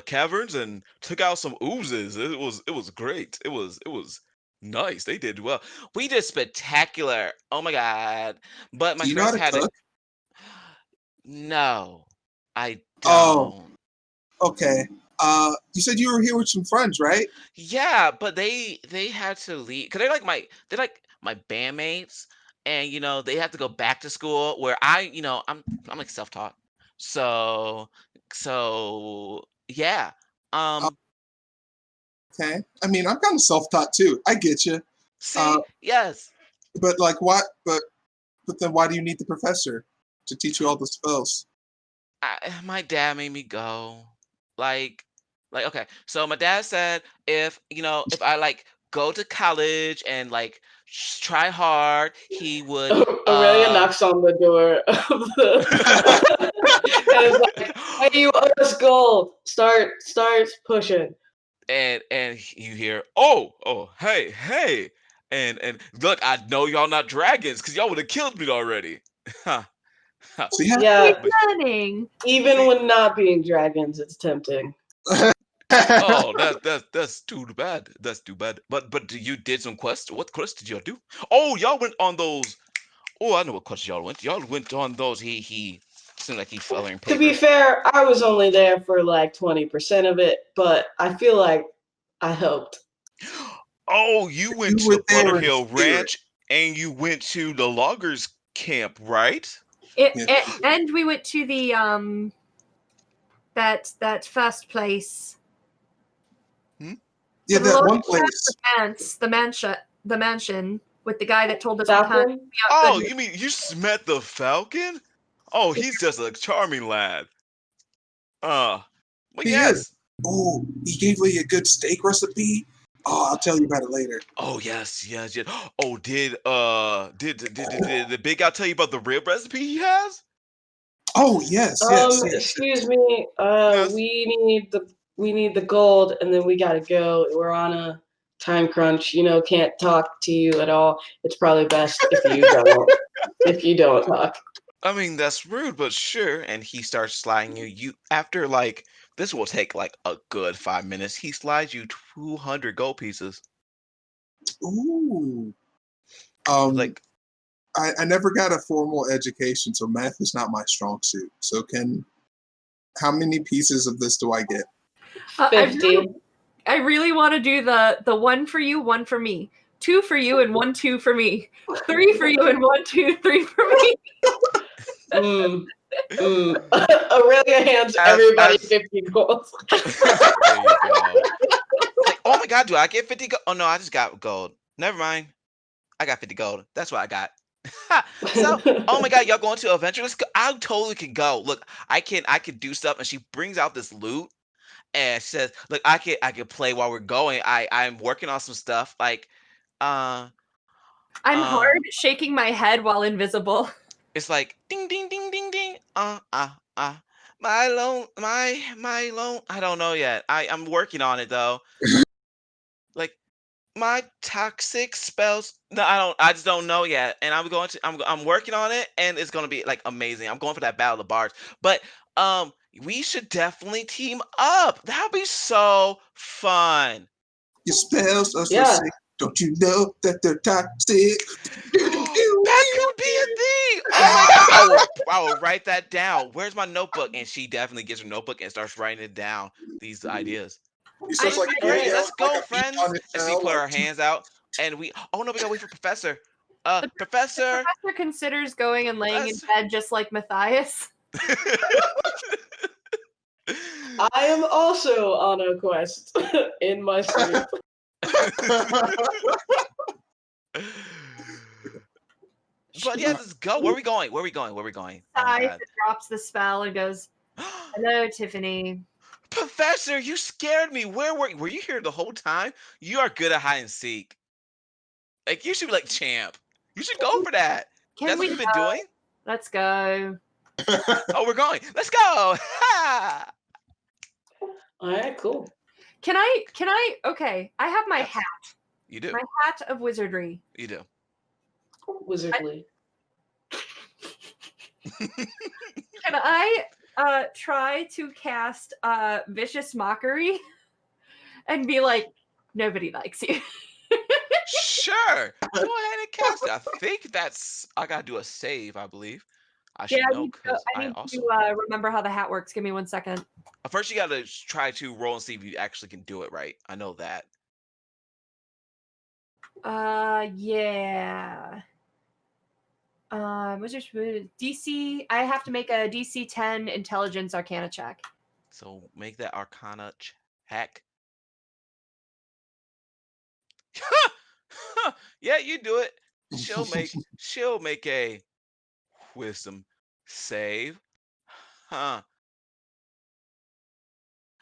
caverns and took out some oozes. It was great. It was nice. They did well. We did spectacular. Oh my god. But my Do you know how friends to had cook? No, I Oh. don't. Okay. You said you were here with some friends, right? Yeah, but they had to leave because they're like my bandmates, and they have to go back to school where I'm like self-taught. So yeah. Um Okay. I mean, I'm kind of self-taught too. I get you. see, yes. But like, what? But then, why do you need the professor to teach you all the spells? My dad made me go. Like okay, so my dad said if I like go to college and like try hard, he would Aurelia knocks on the door of the and is like, "Hey, you owe us gold. Start pushing." and you hear oh hey and look, I know y'all not dragons because y'all would have killed me already. Huh. So yeah. Yeah, Planning. even when not being dragons, it's tempting. Oh, that's too bad. That's too bad. But you did some quests. What quests did y'all do? Oh, y'all went on those. Oh, I know what quests y'all went. Y'all went on those. He seemed like he feathering To be papers. fair, I was only there for like 20% of it, but I feel like I helped. Oh, you went You to were the there in Butterhill spirit. Ranch and you went to the loggers camp, right? And we went to the that first place. Yeah, The that Lord one place. the mansion with the guy that told us we can't Falcon? be out Oh, good. you mean you met the Falcon? Oh, he's just a charming lad. But He yes. is. Oh, he gave me a good steak recipe. Oh, I'll tell you about it later. Oh yes. Oh, did the big guy tell you about the rib recipe he has? Oh yes. Excuse me. Yes. We need the gold, and then we gotta go. We're on a time crunch. Can't talk to you at all. It's probably best if you don't talk. I mean, that's rude, but sure. And he starts sliding you after like this will take like a good 5 minutes. He slides you 200 gold pieces. Ooh. Like I never got a formal education, so math is not my strong suit. So how many pieces of this do I get? 50. I really want to do the one for you, one for me. 2 for you and 1, 2 for me. 3 for you and 1, 2, 3 for me. Aurelia hands everybody 50 gold. there you go. Like, oh my god, do I get 50 gold? Oh no, I just got gold. Never mind. I got 50 gold. That's what I got. So, oh my god, y'all going to adventure? Let's go. I totally can go. Look, I can do stuff, and she brings out this loot, and she says, "Look, I can play while we're going. I'm working on some stuff. Like, I'm hard shaking my head while invisible. it's like ding ding ding ding ding. My loan. I don't know yet. I'm working on it though. Like my toxic spells. No, I just don't know yet, and I'm working on it, and it's gonna be like amazing. I'm going for that battle of the bards, but we should definitely team up. That'll be so fun. Your spells are so Yeah. sick. Don't you know that they're toxic? That could be a thing. Oh my god, I will write that down. Where's my notebook? And she definitely gets her notebook and starts writing it down. These ideas. He starts This like is great. yelling Let's go, like a bee friends. on his As we tail, put our like, hands out, and we we gotta wait for Professor. The Professor. professor considers going and laying in Professor. bed just like Matthias. I am also on a quest in my sleep. But yeah, let's go. Where are we going? Where are we going? Where are we going? Oh, Matthias God. drops the spell and goes, "Hello, Tiffany." Professor, you scared me. Where were you here the whole time? You are good at hide and seek. Like, you should be like champ. You should go for that. Can That's what we you've been doing. Let's go. Oh, we're going. Let's go. Ha! All right, cool. Can I? Okay, I have my Yes. hat. You do. My hat of wizardry. You do. Wizardly. Can I try to cast vicious mockery and be like, nobody likes you? Sure. Go ahead and cast it. I think I gotta do a save, I believe. I should know because I I need also. to remember how the hat works. Give me 1 second. First, you gotta try to roll and see if you actually can do it right. I know that. Yeah. Wizard's DC. I have to make a DC 10 Intelligence Arcana check. So make that Arcana check. Yeah, you do it. She'll make a wisdom save. Huh.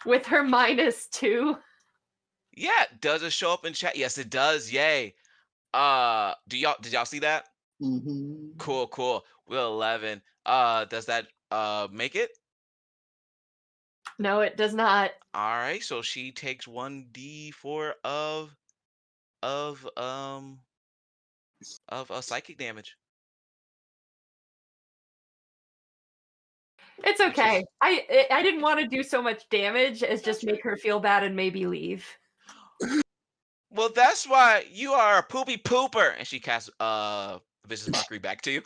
With her -2. Yeah, does it show up in chat? Yes, it does. Yay. Did y'all see that? Mhm. Cool. Will 11. Does that make it? No, it does not. All right, so she takes 1d4 of psychic damage. It's Which is- okay. I didn't want to do so much damage as just make her feel bad and maybe leave. Well, that's why you are a poopy pooper. And she casts vicious mockery back to you.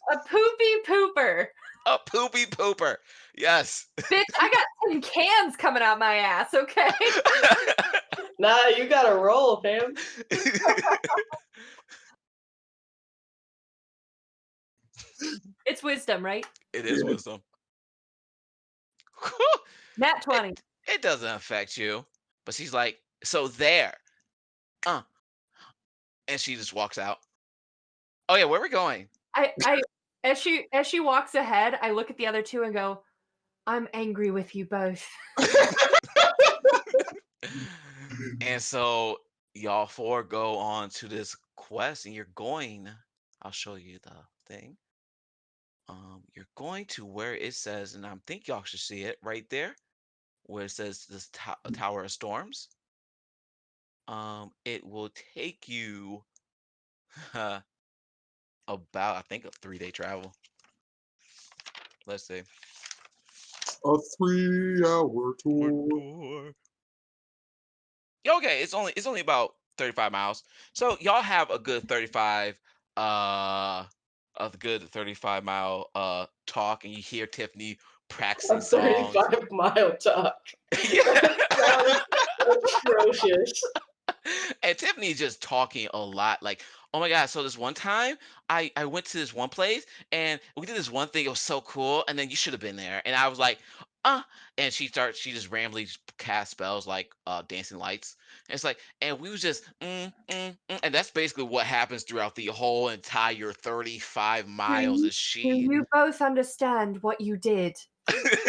A poopy pooper. A poopy pooper. Yes. Bitch, I got some cans coming out my ass, okay? Nah, you gotta roll, fam. It's wisdom, right? It is wisdom. Nat 20. It doesn't affect you. But she's like, so there. And she just walks out. Oh yeah, where are we going? As she walks ahead, I look at the other two and go, I'm angry with you both. And so y'all four go on to this quest, and you're going. I'll show you the thing. You're going to where it says, and I think y'all should see it right there, where it says this Tower of Storms. It will take you about, I think, a 3-day travel. Let's see. A 3-hour tour. Okay, it's only about 35 miles. So y'all have a good 35 mile talk, and you hear Tiffany practicing A songs. 35-mile talk. Yeah. Sounds atrocious. And Tiffany's just talking a lot. Like, oh my God, so this one time I went to this one place and we did this one thing. It was so cool. And then you should have been there. And I was like, and she just randomly cast spells like dancing lights. And it's like, and we was just, and that's basically what happens throughout the whole entire 35 miles. Is Do she? you both understand what you did? I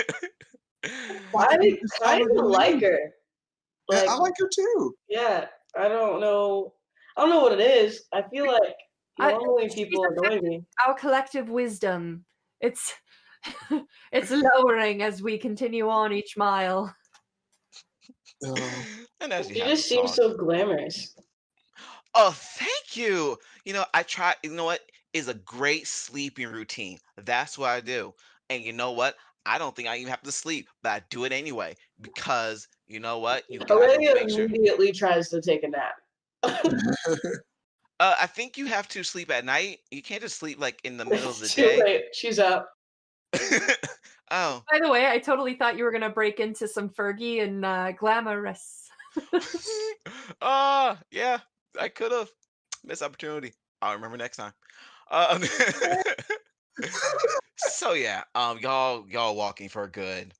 kind of like her. Yeah, I like her too. Yeah, I don't know what it is. I feel like normally she's people annoy me. Our collective wisdom. It's lowering as we continue on each mile. And as You just seem so glamorous. Oh, thank you. I try. You know what is a great sleeping routine? That's what I do. And you know what? I don't think I even have to sleep, but I do it anyway because you know what? You gotta Aurelia make sure. immediately tries to take a nap. I think you have to sleep at night. You can't just sleep like in the middle of the It's day. too late. She's up. Oh. By the way, I totally thought you were gonna break into some Fergie and Glamorous. Yeah, I could have. Missed opportunity. I'll remember next time. Um, so yeah, y'all walking for a good.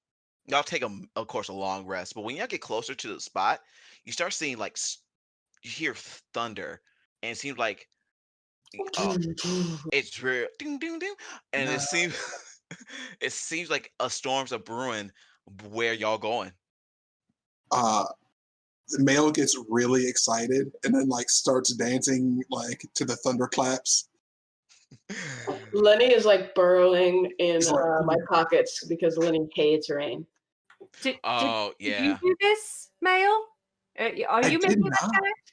Y'all take of course, a long rest, but when y'all get closer to the spot, you start seeing like you hear thunder, and it seems like it's real, ding ding ding, and Nah. it seems it seems like a storm's a brewing. Where y'all going? The male gets really excited and then like starts dancing like to the thunderclaps. Lenny is like burrowing in He's like, my pockets because Lenny hates rain. Did Oh you yeah. do this, Mail? Are I you did making that not. act?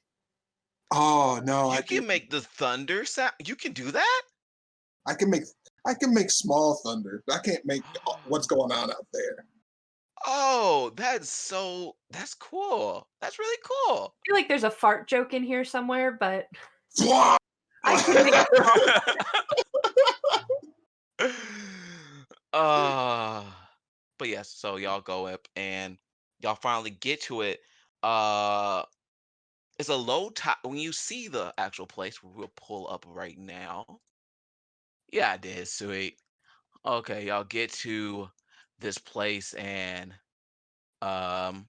Oh no, You I can make the thunder sound. You can do that? can make small thunder. I can't make what's going on out there. Oh, that's cool. That's really cool. I feel like there's a fart joke in here somewhere, but I I can make uh but yes, so y'all go up and y'all finally get to it. Uh it's a low top when you see the actual place. We'll pull up right now. Yeah, I did, sweet. Okay, y'all get to this place and um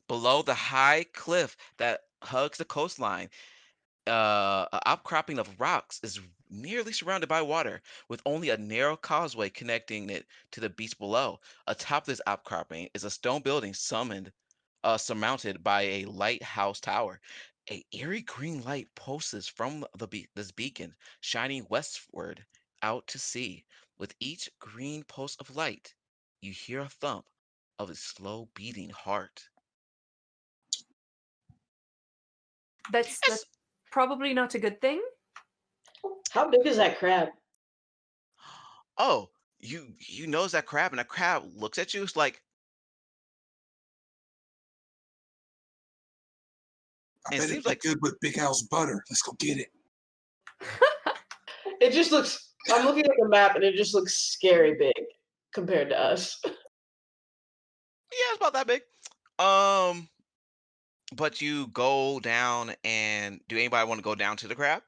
below the high cliff that hugs the coastline, an outcropping of rocks is nearly surrounded by water, with only a narrow causeway connecting it to the beach below. Atop this outcropping is a stone building surmounted by a lighthouse tower. A eerie green light pulses from this beacon, shining westward out to sea. With each green pulse of light, you hear a thump of a slow beating heart. that's Yes. probably not a good thing. How big is that crab? Oh, you notice that crab, and that crab looks at you. It's like, bet it it'd seems be like, good with Big Al's butter. Let's go get it. It just looks. I'm looking at the map and it just looks scary big compared to us. yeah, it's about that big. Um, but you go down, and do anybody want to go down to the crab?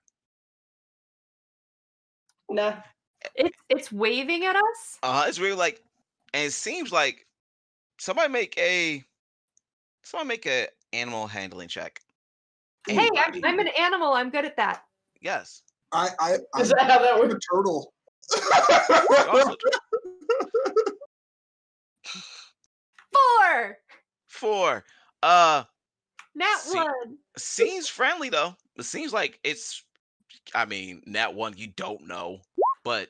Nah. It's waving at us. It's really like, and it seems like somebody make a animal handling check. Hey, Anybody? I'm an animal. I'm good at that. Yes. I'm Is that how that a works? turtle. Also, 4. 4. Nat See- 1. Seems friendly though. It seems like it's. I mean, that one you don't know, but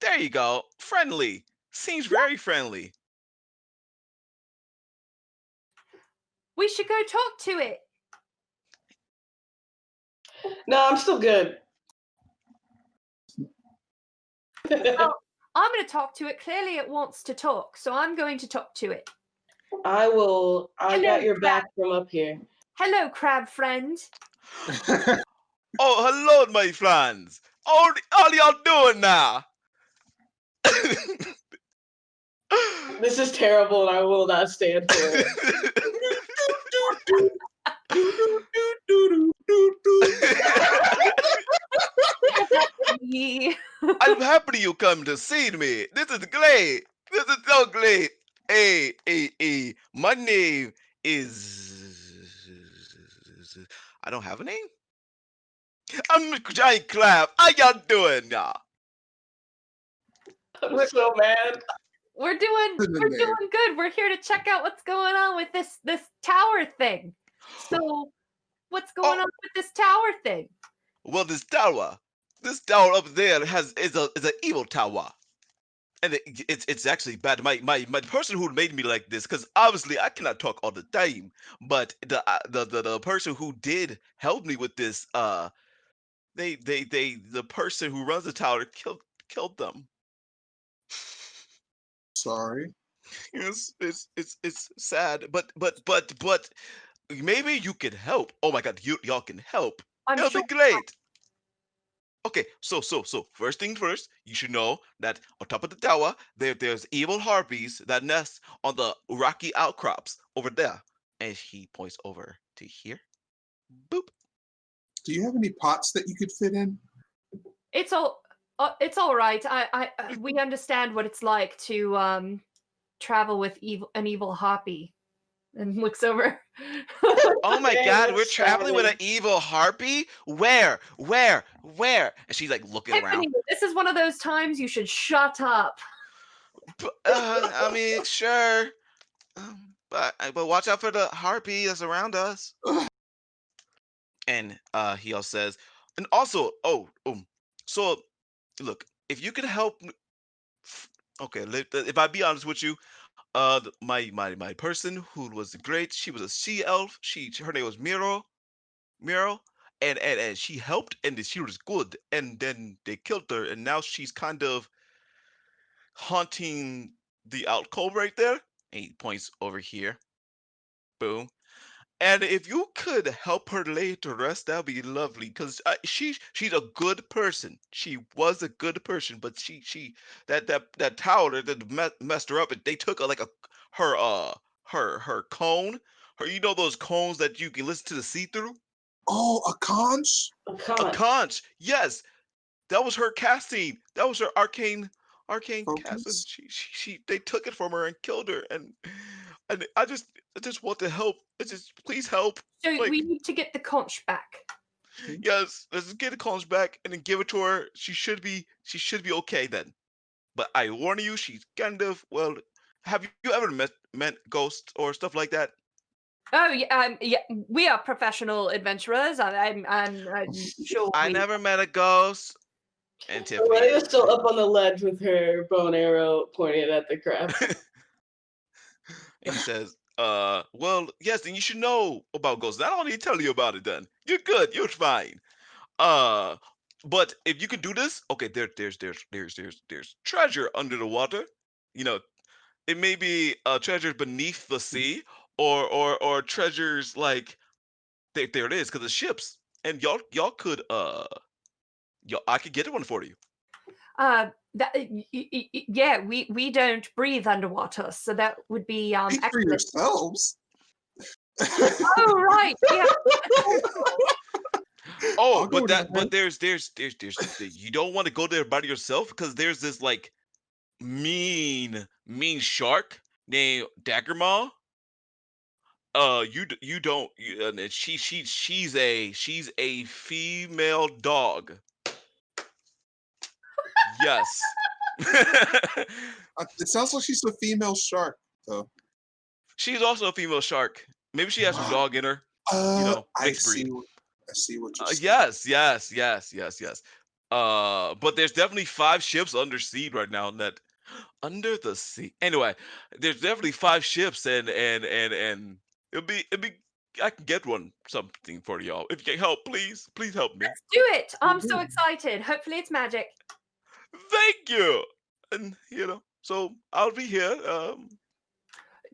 there you go. Friendly. Seems very friendly. We should go talk to it. No, I'm still good. Well, I'm going to talk to it. Clearly, it wants to talk, so I'm going to talk to it. I will. I Hello, got your crab. back from up here. Hello, crab friend. Oh, hello, my friends. All y'all doing now? This is terrible, and I will not stand for it. Yeah. I'm happy you come to see me. This is great. This is so great. Hey. My name is. I don't have a name. I'm Giant Crab. How y'all doing now? I'm so mad. We're doing good. We're here to check out what's going on with this tower thing. So, what's going on with this tower thing? Well, this tower up there is an evil tower, and it's actually bad. My person who made me like this, because obviously I cannot talk all the time, but the person who did help me with this, the person who runs the tower killed them. Sorry. It's sad, but maybe you could help. Oh my God, y'all can help. I'm It'll sure. be great. Okay, so first thing first, you should know that on top of the tower there's evil harpies that nest on the rocky outcrops over there. And he points over to here. Boop. Do you have any pots that you could fit in? It's all right. We understand what it's like to travel with an evil harpy, and looks over. Oh my Very God, much we're traveling with an traveling. evil harpy? Where? And she's like looking around. Tiffany, this is one of those times you should shut up. I mean, sure. But watch out for the harpy that's around us. And he also says, and also, so look, if you could help, okay, if I be honest with you, my person who was great, she was a sea elf. Her name was Miro, and she helped, and she was good, and then they killed her, and now she's kind of haunting the alcove right there. And he points over here. Boom. And if you could help her lay to rest, that'd be lovely. Cause she's a good person. She was a good person, but that tower that messed her up. And they took her cone. Those cones that you can listen to the see through. Oh, a conch? A A conch. conch. Yes, that was her casting. That was her arcane cast. And Focus? they took it from her and killed her. And I just want to help. Please help. So Like, we need to get the conch back. yes, let's get the conch back and then give it to her. She should be okay then. But I warn you, she's kind of, well, have you ever met ghosts or stuff like that? Oh yeah, we are professional adventurers. I'm sure. I never met a ghost. And Tiffany. Aurelia's still up on the ledge with her bow and arrow pointed at the crab. And he says, well, yes, then you should know about ghosts. I don't need to tell you about it then. You're good, you're fine. But if you could do this, okay, there's treasure under the water. It may be treasure beneath the sea, or treasures like there it is, because it's ships. And y'all could I could get one for you. Yeah, we don't breathe underwater, so that would be Speak for excellent. yourselves. Oh right, yeah. Oh, I'll go but there. there's you don't want to go there by yourself, because there's this like mean shark named Daggermaw. You don't, and she's a female dog. Yes. It sounds like she's a female shark, though. She's also a female shark. Maybe she has some Wow. dog in her. I Mixed breed. see what you're saying. Yes. But there's definitely 5 ships under sea right now. Under the sea. Anyway, there's definitely 5 ships, and it'll be. I can get something for y'all if you can help. Please help me. Let's do it. I'm so excited. Hopefully it's magic. Thank you. And so I'll be here.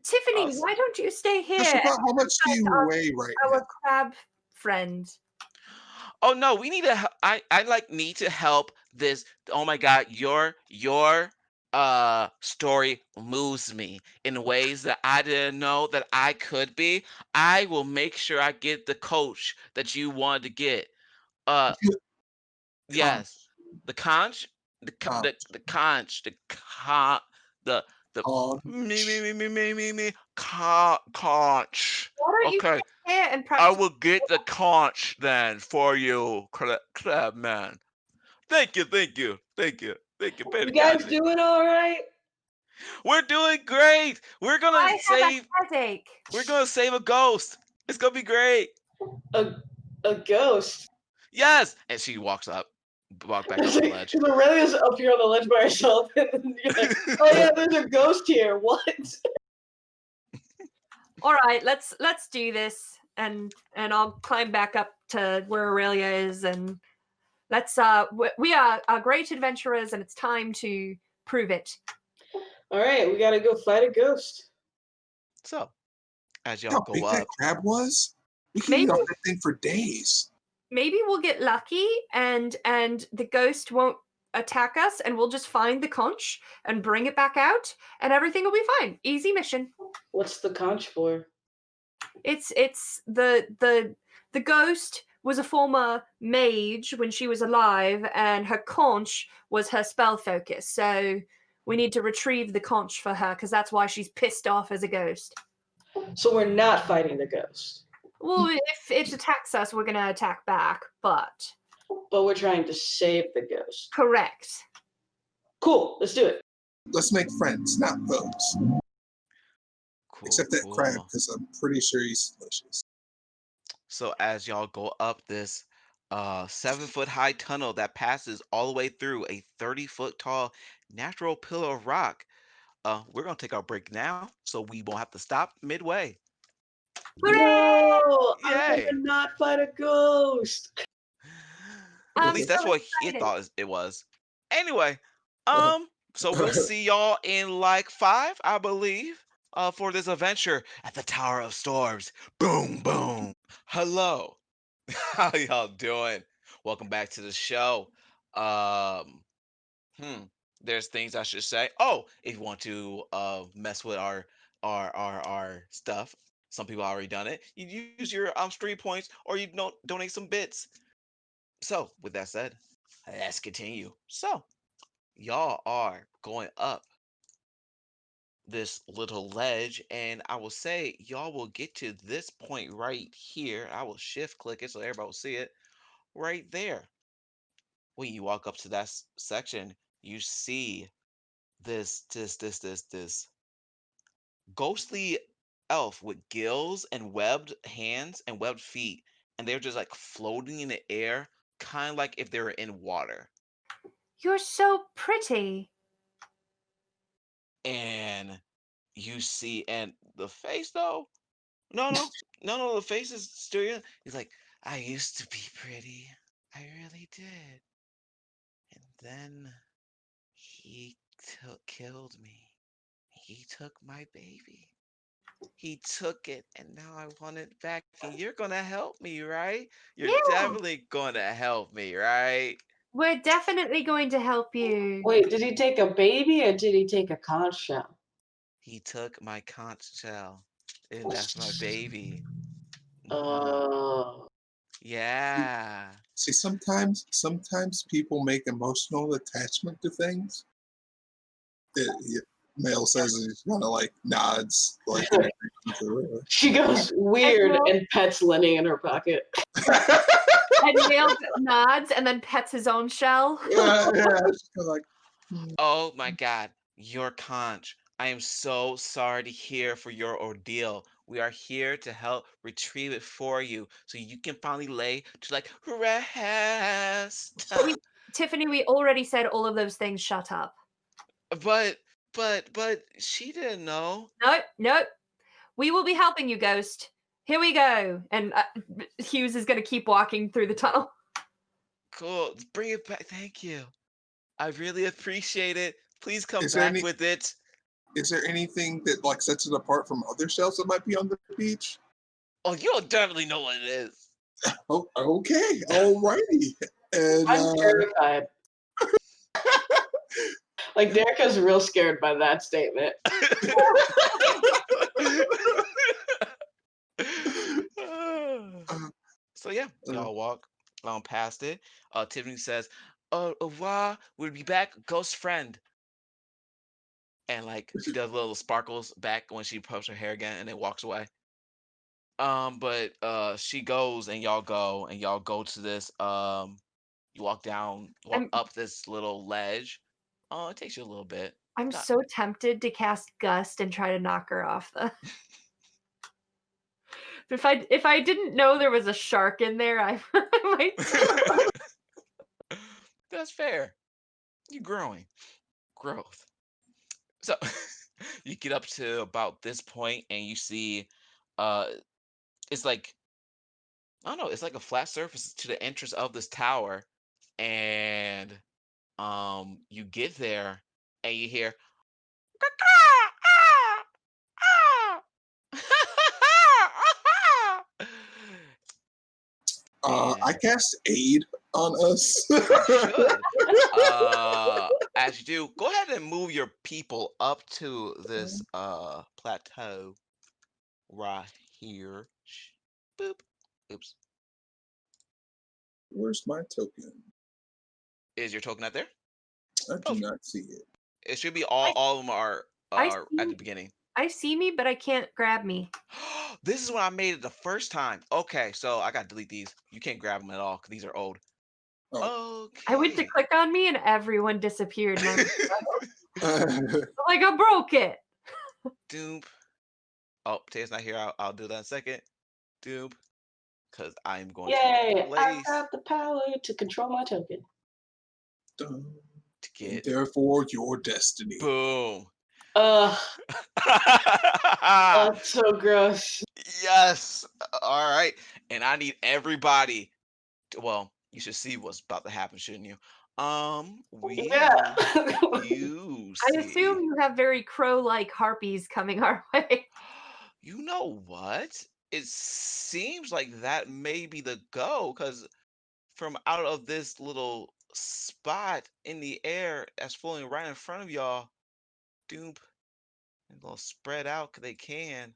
Tiffany, Awesome. why don't you stay here? Just about how much do you Our- weigh right Our now? crab friend. Oh no, we need to. I need to help this. Oh my God, your story moves me in ways that I didn't know that I could be. I will make sure I get the coach that you wanted to get. Yes, the conch, the conch, the Called. me conch. Why don't you Okay. stay here and I practice? will get the conch then for you, crab man. Thank you. You Very guys kindly. doing all right? We're doing great. We're I gonna have save. a headache. We're gonna save a ghost. It's gonna be great. A ghost. Yes. And she walk back up the ledge. Because Aurelia's up here on the ledge by herself, and then you're like, oh yeah, there's a ghost here. What? All right, let's do this, and I'll climb back up to where Aurelia is, and let's we are great adventurers, and it's time to prove it. All right, we gotta go fight a ghost. So, as How y'all big go that up, crab was? We can eat Maybe- off that thing for days. maybe we'll get lucky and the ghost won't attack us, and we'll just find the conch and bring it back out, and everything will be fine. Easy mission. What's the conch for? It's the ghost was a former mage when she was alive, and her conch was her spell focus. So we need to retrieve the conch for her because that's why she's pissed off as a ghost. So we're not fighting the ghost. Well, if it attacks us, we're gonna attack back, but we're trying to save the ghost. Correct. Cool, let's do it. Let's make friends, not foes. Cool, Except that cool. crab, because I'm pretty sure he's delicious. So as y'all go up this 7-foot high tunnel that passes all the way through a 30-foot tall natural pillar of rock, we're gonna take our break now, so we won't have to stop midway. No, I'm Yay. gonna not fight a ghost. At I'm least that's so what he excited. thought it was. Anyway, so we'll see y'all in like 5, I believe, for this adventure at the Tower of Storms. Boom, boom. Hello. How y'all doing? Welcome back to the show. There's things I should say. Oh, if you want to mess with our stuff, some people already done it. You use your stream points, or you donate some bits. So, with that said, let's continue. So, y'all are going up this little ledge, and I will say y'all will get to this point right here. I will shift click it so everybody will see it right there. When you walk up to that section, you see this ghostly elf with gills and webbed hands and webbed feet, and they're just like floating in the air, kind of like if they were in water. You're so pretty. And you see, and the face though, no, the face is still. He's like, I used to be pretty, I really did, and then he killed me. He took my baby. He took it, and now I want it back. And you're gonna help me, right? You're Yeah. definitely gonna help me, right? We're definitely going to help you. Wait, did he take a baby or did he take a conch shell? He took my conch shell, and that's my baby. Yeah. See, sometimes people make emotional attachment to things. Mel says he's kind of like nods, like She goes weird and pets Lenny in her pocket. And Neil nods and then pets his own shell. yeah, it's kind of like. Oh my God, your conch. I am so sorry to hear for your ordeal. We are here to help retrieve it for you so you can finally lay to like rest. Tiffany, we already said all of those things. Shut up. But she didn't know. Nope. We will be helping you, Ghost. Here we go. And Hughes is going to keep walking through the tunnel. Cool. Bring it back. Thank you. I really appreciate it. Please come Is there back with it. Is there anything that like sets it apart from other shells that might be on the beach? Oh, you'll definitely know what it is. Oh, okay. Alrighty. And I'm terrified. Like, Derica's real scared by that statement. So yeah, y'all walk past it. Tiffany says, au revoir, we'll be back, ghost friend. And like she does little sparkles back when she pulls her hair again and then walks away. But she goes and y'all go to this you walk up this little ledge. It takes you a little bit. I'm so tempted to cast Gust and try to knock her off the If I didn't know there was a shark in there, I might. That's fair. You're growing. Growth. So you get up to about this point and you see it's like I don't know, it's like a flat surface to the entrance of this tower, and you get there and you hear I cast aid on us. You should. As you do, go ahead and move your people up to this plateau right here. Boop. Oops. Where's my token? Is your token out there? I do not see it. It should be all of them are at the beginning. I see me, but I can't grab me. This is when I made it the first time. Okay, so I gotta delete these. You can't grab them at all because these are old. Okay. I went to click on me and everyone disappeared. And I broke it. Doop. Oh, Taya's not here. I'll do that in a second. Doop. Because I'm going Yay! to I place have the power to control my token. to get. Therefore, your destiny. Boom. That's so gross. Yes. All right. And I need everybody. Well, you should see what's about to happen, shouldn't you? Yeah. You I see. assume you have very crow-like harpies coming our way. You know what? It seems like that may be the go, because from out of this little spot in the air that's floating right in front of y'all, doop, and they'll spread out 'cause they can,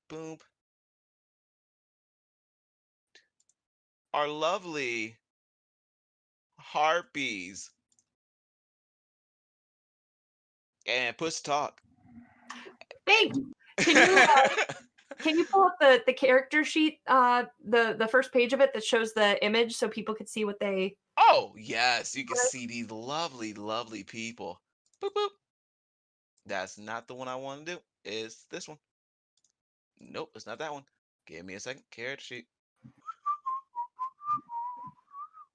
boom, our lovely harpies. And push talk. Hey, can you pull up the character sheet, the first page of it that shows the image so people could see what they... Oh, yes, you can see these lovely, lovely people. Boop, boop. That's not the one I want to do. It's this one. Nope, it's not that one. Give me a second. Character sheet.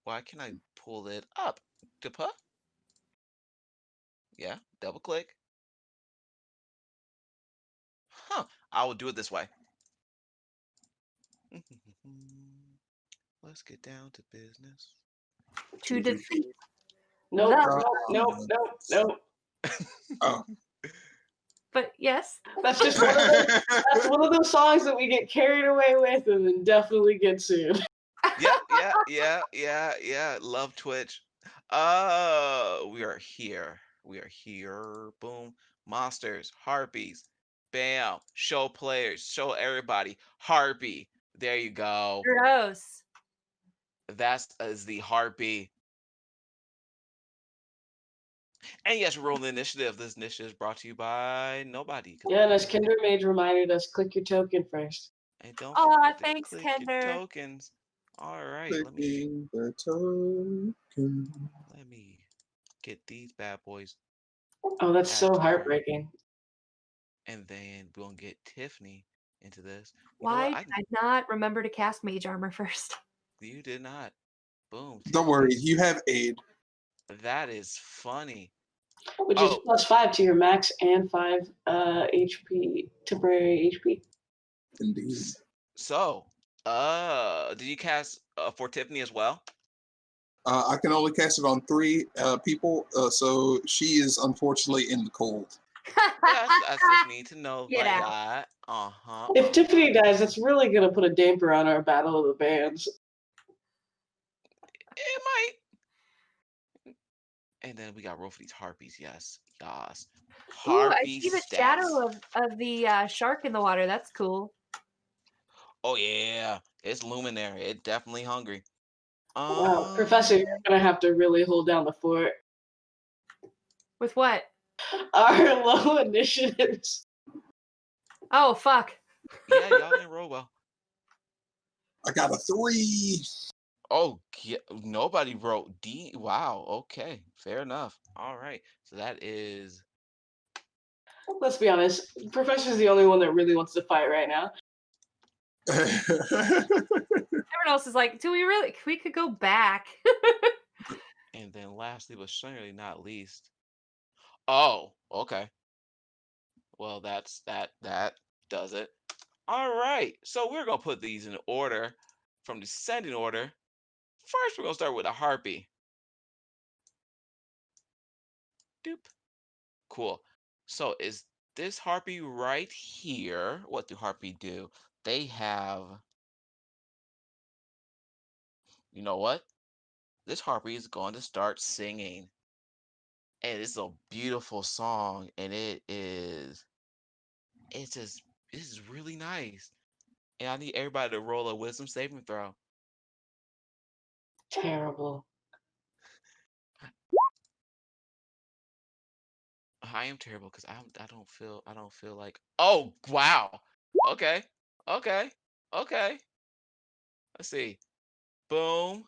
Why can't I pull it up? Dupa? Yeah, double click. Huh, I will do it this way. Let's get down to business. To defeat. Nope, No. nope. Oh. But yes. That's just one of those songs that we get carried away with and then definitely get sued. Yeah. Love Twitch. We are here. We are here. Boom. Monsters, harpies. Bam. Show players. Show everybody. Harpy. There you go. Gross. That is the harpy. And yes, we're rolling the initiative. This initiative is brought to you by nobody. Yeah, and as Kinder Mage reminded us, click your token first. And don't Aw, forget to thanks, click Kinder. your tokens. All right, Clicking the token. let me get these bad boys. Oh, that's so After. heartbreaking. And then we're gonna get Tiffany into this. You know Why what? did I not remember to cast mage armor first? You did not. Boom. Don't worry, you have aid. That is funny. Which is +5 to your max and 5 HP, temporary HP. Indeed. So, did you cast for Tiffany as well? I can only cast it on 3 people, so she is unfortunately in the cold. I just need to know Get that. If Tiffany dies, that's really going to put a damper on our Battle of the Bands. It might. And then we got roll for these harpies. Yes. Ooh, I Harpy see the stats. shadow of the shark in the water. That's cool. Oh yeah, it's looming there. It's definitely hungry. Wow, Professor, you're going to have to really hold down the fort. With what? Our low initiatives. Oh, fuck. Yeah, y'all didn't roll well. I got a 3. Oh, nobody wrote D. Wow. Okay. Fair enough. All right. So that is. Let's be honest. Professor's the only one that really wants to fight right now. Everyone else is like, do we really? We could go back. And then lastly, but certainly not least. Oh, okay. Well, that does it. All right. So we're gonna put these in order from descending order. First, we're gonna start with a harpy. Doop. Cool. So is this harpy right here? What do harpy do? They have you know what? This harpy is going to start singing. And it's a beautiful song, and it's really nice. And I need everybody to roll a wisdom saving throw. Terrible. I am terrible because I don't feel like. Oh wow. Okay. Okay. Okay. Let's see. Boom.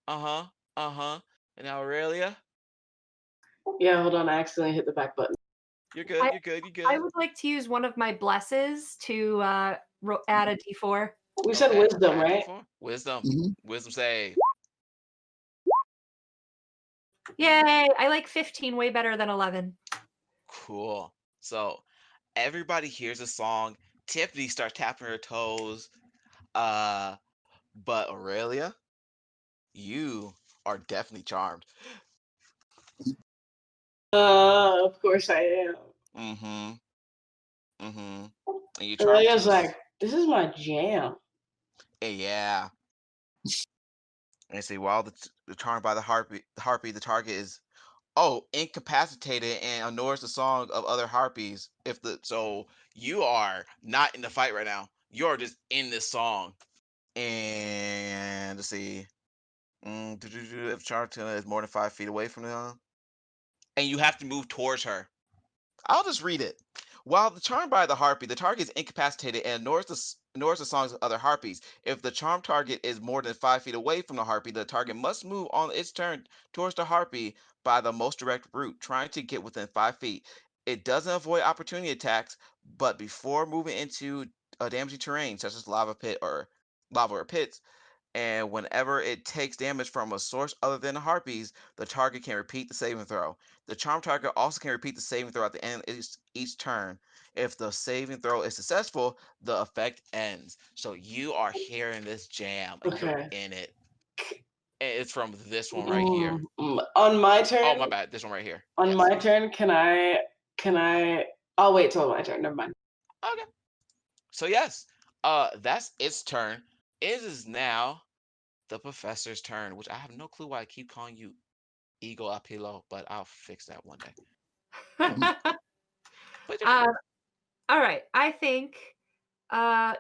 Uh-huh. Uh-huh. And now Aurelia. Yeah, hold on. I accidentally hit the back button. You're good. You're good. You're I good. would like to use one of my blesses to add a d4. We said Okay, wisdom, add right? D4. Wisdom. Mhm. Wisdom save. Yay! I like 15 way better than 11. Cool. So everybody hears a song. Tiffany starts tapping her toes. But Aurelia, you are definitely charmed. Of course I am. Mm-hmm. Mm-hmm. And you And charmed I was to like, this is my jam. yeah. And see, while the charmed by the harpy, the target is incapacitated and ignores the song of other harpies. So you are not in the fight right now. You're just in this song. And let's see. If Charlton is more than 5 feet away from them, and you have to move towards her. I'll just read it. While the charmed by the harpy, the target is incapacitated and ignores the songs of other harpies. If the charmed target is more than 5 feet away from the harpy, the target must move on its turn towards the harpy by the most direct route, trying to get within 5 feet. It doesn't avoid opportunity attacks, but before moving into a damaging terrain such as lava or pits, and whenever it takes damage from a source other than the harpies, the target can repeat the saving throw. The charm target also can repeat the saving throw at the end of each turn. If the saving throw is successful, the effect ends. So you are hearing this jam and you're Okay. in it. And it's from this one right here. On my turn. Oh my bad, this one right here. On Yes. my turn, can I? I'll wait till my turn. Never mind. Okay. So yes, that's its turn. It is now the professor's turn, which I have no clue why I keep calling you Eagle Apilo, but I'll fix that one day. But All right. I think I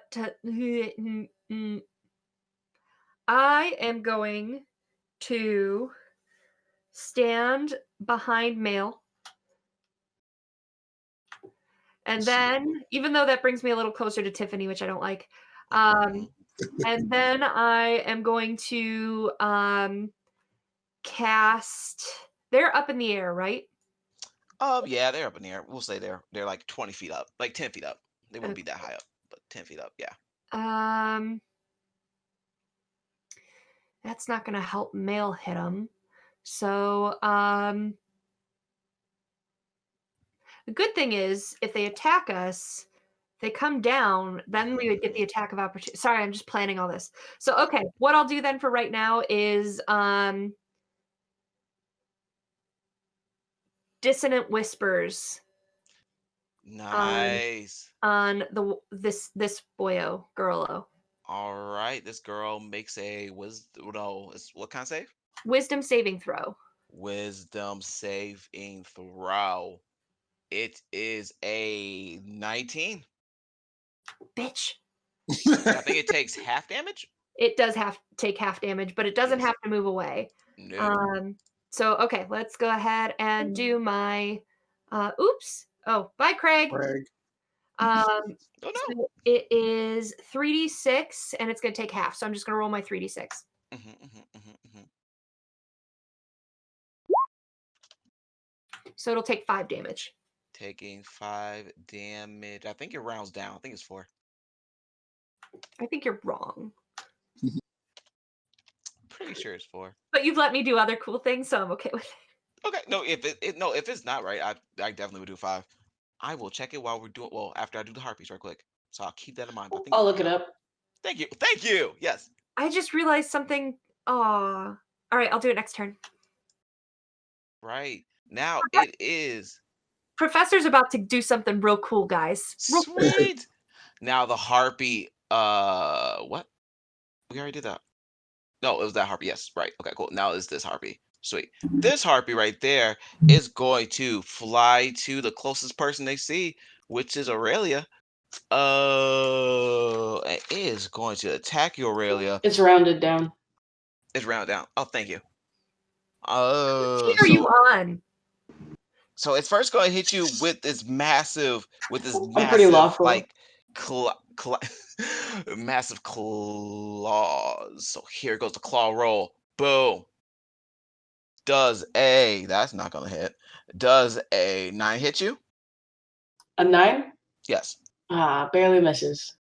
am going to stand behind Mail. And then, even though that brings me a little closer to Tiffany, which I don't like, and then I am going to cast. They're up in the air, right? yeah, they're up in the air. We'll say they're like 20 feet up, like 10 feet up. They wouldn't be that high up, but 10 feet up, yeah. That's not going to help Mail hit them. So, the good thing is, if they attack us, they come down, then we would get the attack of opportunity. Sorry, I'm just planning all this. So, okay, what I'll do then for right now is Dissonant Whispers. Nice. On this boyo, girlo. All right, this girl makes a wisdom. No, what kind of save? Wisdom saving throw. Wisdom saving throw. It is a 19. Bitch. I think it takes half damage. It does take half damage, but it doesn't have to move away. No. So okay, let's go ahead and do my. Oops. Oh, bye, Craig. Oh no. So it is 3d6, and it's going to take half. So I'm just going to roll my 3d6. So it'll take 5 damage. Taking 5 damage. I think it rounds down. I think it's 4. I think you're wrong. Pretty sure it's 4. But you've let me do other cool things, so I'm okay with it. Okay. No, if it's not right, I definitely would do 5. I will check it while we're doing after I do the harpies right quick. So I'll keep that in mind. But I think I'll look it up. Thank you. Thank you. Yes. I just realized something. All right, I'll do it next turn. Right. Now it is. Professor's about to do something real cool, guys. Sweet. Now the harpy. What? We already did that. No, it was that harpy. Yes, right. Okay, cool. Now it's this harpy. Sweet. This harpy right there is going to fly to the closest person they see, which is Aurelia. It is going to attack you, Aurelia. It's rounded down. It's round down. Oh, thank you. What team are you on? So it's first going to hit you with this massive, I'm pretty lawful. like, massive claws. So here goes the claw roll. Boom. That's not gonna hit. Does a 9 hit you? A 9? Yes. Barely misses.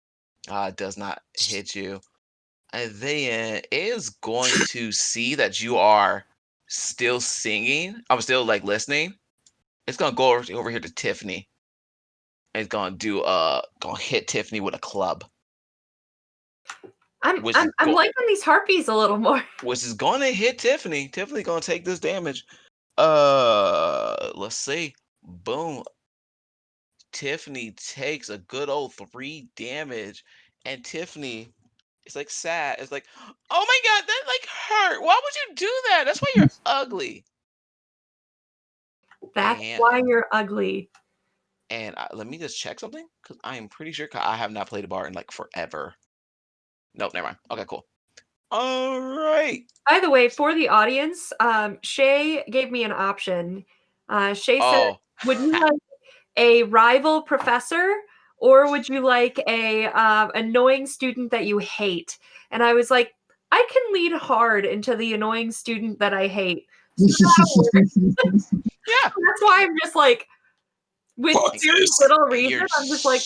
Does not hit you. And then it is going to see that you are still singing. I'm still like listening. It's gonna go over here to Tiffany. It's gonna hit Tiffany with a club. I'm liking these harpies a little more. Which is gonna hit Tiffany. Tiffany gonna take this damage. Let's see. Boom. Tiffany takes a good old 3 damage, and Tiffany is like sad. It's like, oh my god, that like hurt. Why would you do that? That's why you're ugly. That's why you're ugly. And let me just check something, because I am pretty sure I have not played a bar in like forever. Nope, never mind. Okay, cool. All right. By the way, for the audience, Shay gave me an option. Shay said, would you like a rival professor, or would you like a annoying student that you hate? And I was like, I can lead hard into the annoying student that I hate. So yeah. That's why I'm just like, with very little reason, I'm just like,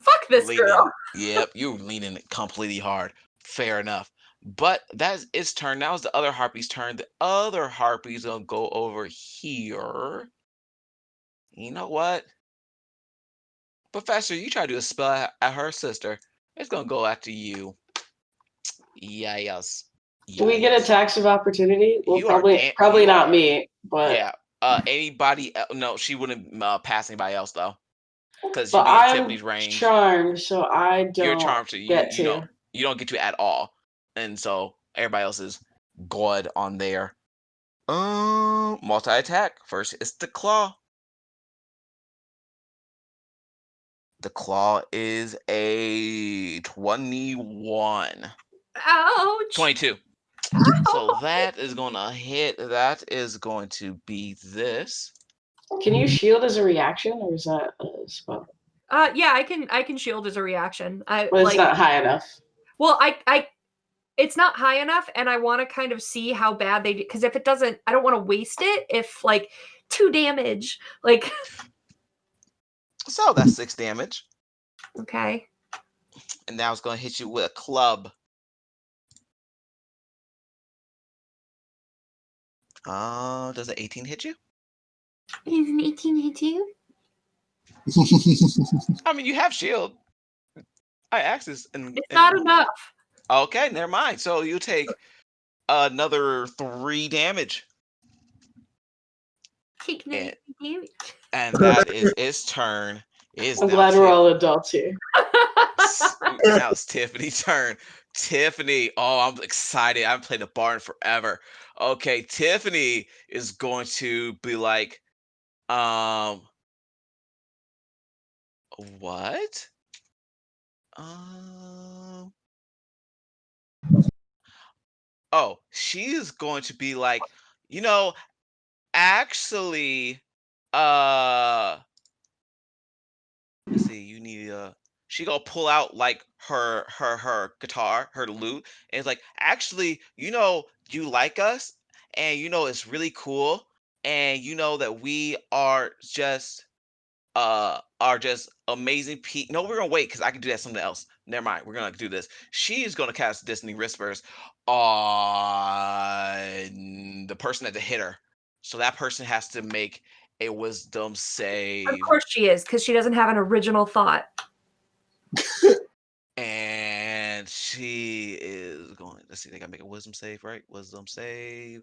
fuck this girl. Yep, you're leaning completely hard. Fair enough. But that's its turn. Now it's the other harpy's turn. The other harpy's gonna go over here. You know what? Professor, you try to do a spell at her sister. It's gonna go after you. Yes. Do we get attacks of opportunity? Well, probably not me, but yeah. Anybody? No, she wouldn't pass anybody else though, because but you're in I'm Tiffany's range. Charmed, so I don't. You're charmed, so you don't get to at all, and so everybody else is good on there. Multi attack. First, it's the claw. The claw is a 21. Ouch. 22. So that is gonna hit. That is going to be this. Can you shield as a reaction, or is that a spell? Yeah, I can shield as a reaction. But it's not high enough. Well, it's not high enough, and I want to kind of see how bad they do. Because if it doesn't, I don't want to waste it. If like 2 damage, like. So that's 6 damage. Okay. And now it's gonna hit you with a club. Does an 18 hit you? Does an 18 hit you? I mean, you have shield. I asked this, and it's not enough. Okay, never mind. So you take another 3 damage. Take another 3 damage. And that is its turn. I'm glad we're all adults here. Now it's Tiffany's turn. Tiffany, I'm excited. I haven't played the bar in forever. Okay, Tiffany is going to be like, what? She's going to be like, actually, let's see, you need she gonna pull out like her guitar, her lute, and it's like, actually, you like us, and it's really cool, and that we are just amazing people. No, we're gonna wait because I can do that something else. Never mind, we're gonna do this. She's gonna cast Destiny Whispers on the person at the hitter. So that person has to make a wisdom save. Of course she is, because she doesn't have an original thought. And she is going, let's see, they gotta make a wisdom save, right? Wisdom save.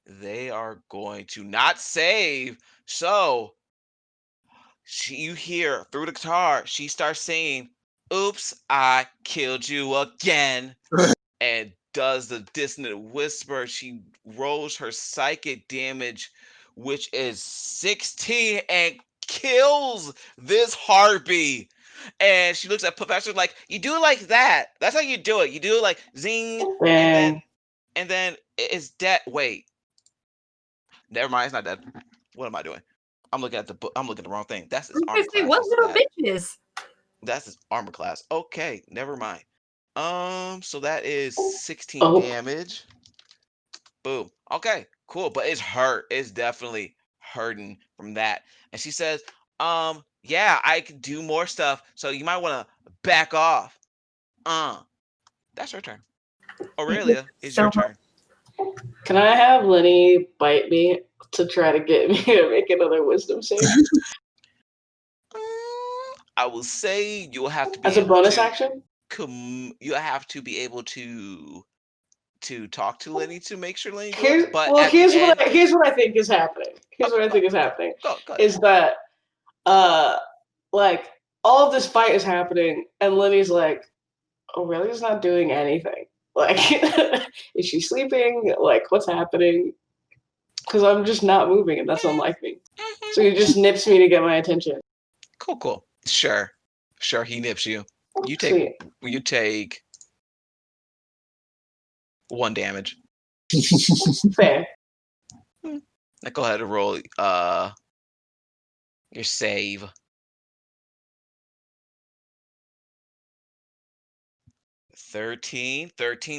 They are going to not save. So you hear through the guitar, she starts singing, "Oops, I killed you again." And does the dissonant whisper. She rolls her psychic damage, which is 16, and kills this harpy. And she looks at Professor like, you do it like that. That's how you do it. You do it like zing, Dang. and then it's dead. Wait, never mind. It's not dead. What am I doing? I'm looking at the book. I'm looking at the wrong thing. That's his armor class. What little bitches? That's his armor class. Okay, never mind. So that is 16 Oh. damage. Boom. Okay, cool. But it's hurt. It's definitely hurting from that. And she says, yeah, I can do more stuff. So you might want to back off. That's her turn. Aurelia, it's your turn. Can I have Lenny bite me to try to get me to make another wisdom save? I will say you'll have to be As a able bonus to action? you have to be able to talk to Lenny to make sure Lenny do Here's it. But well, at the here's end, what I think is happening. Here's what I think is happening. go ahead. Is that like all of this fight is happening and Lenny's like, Aurelia's not doing anything. Like, is she sleeping? Like, what's happening? Because I'm just not moving, and that's unlike me. So he just nips me to get my attention. Cool. Sure. He nips you. You Sweet. take 1 damage. Fair. Now go ahead and roll your save. 13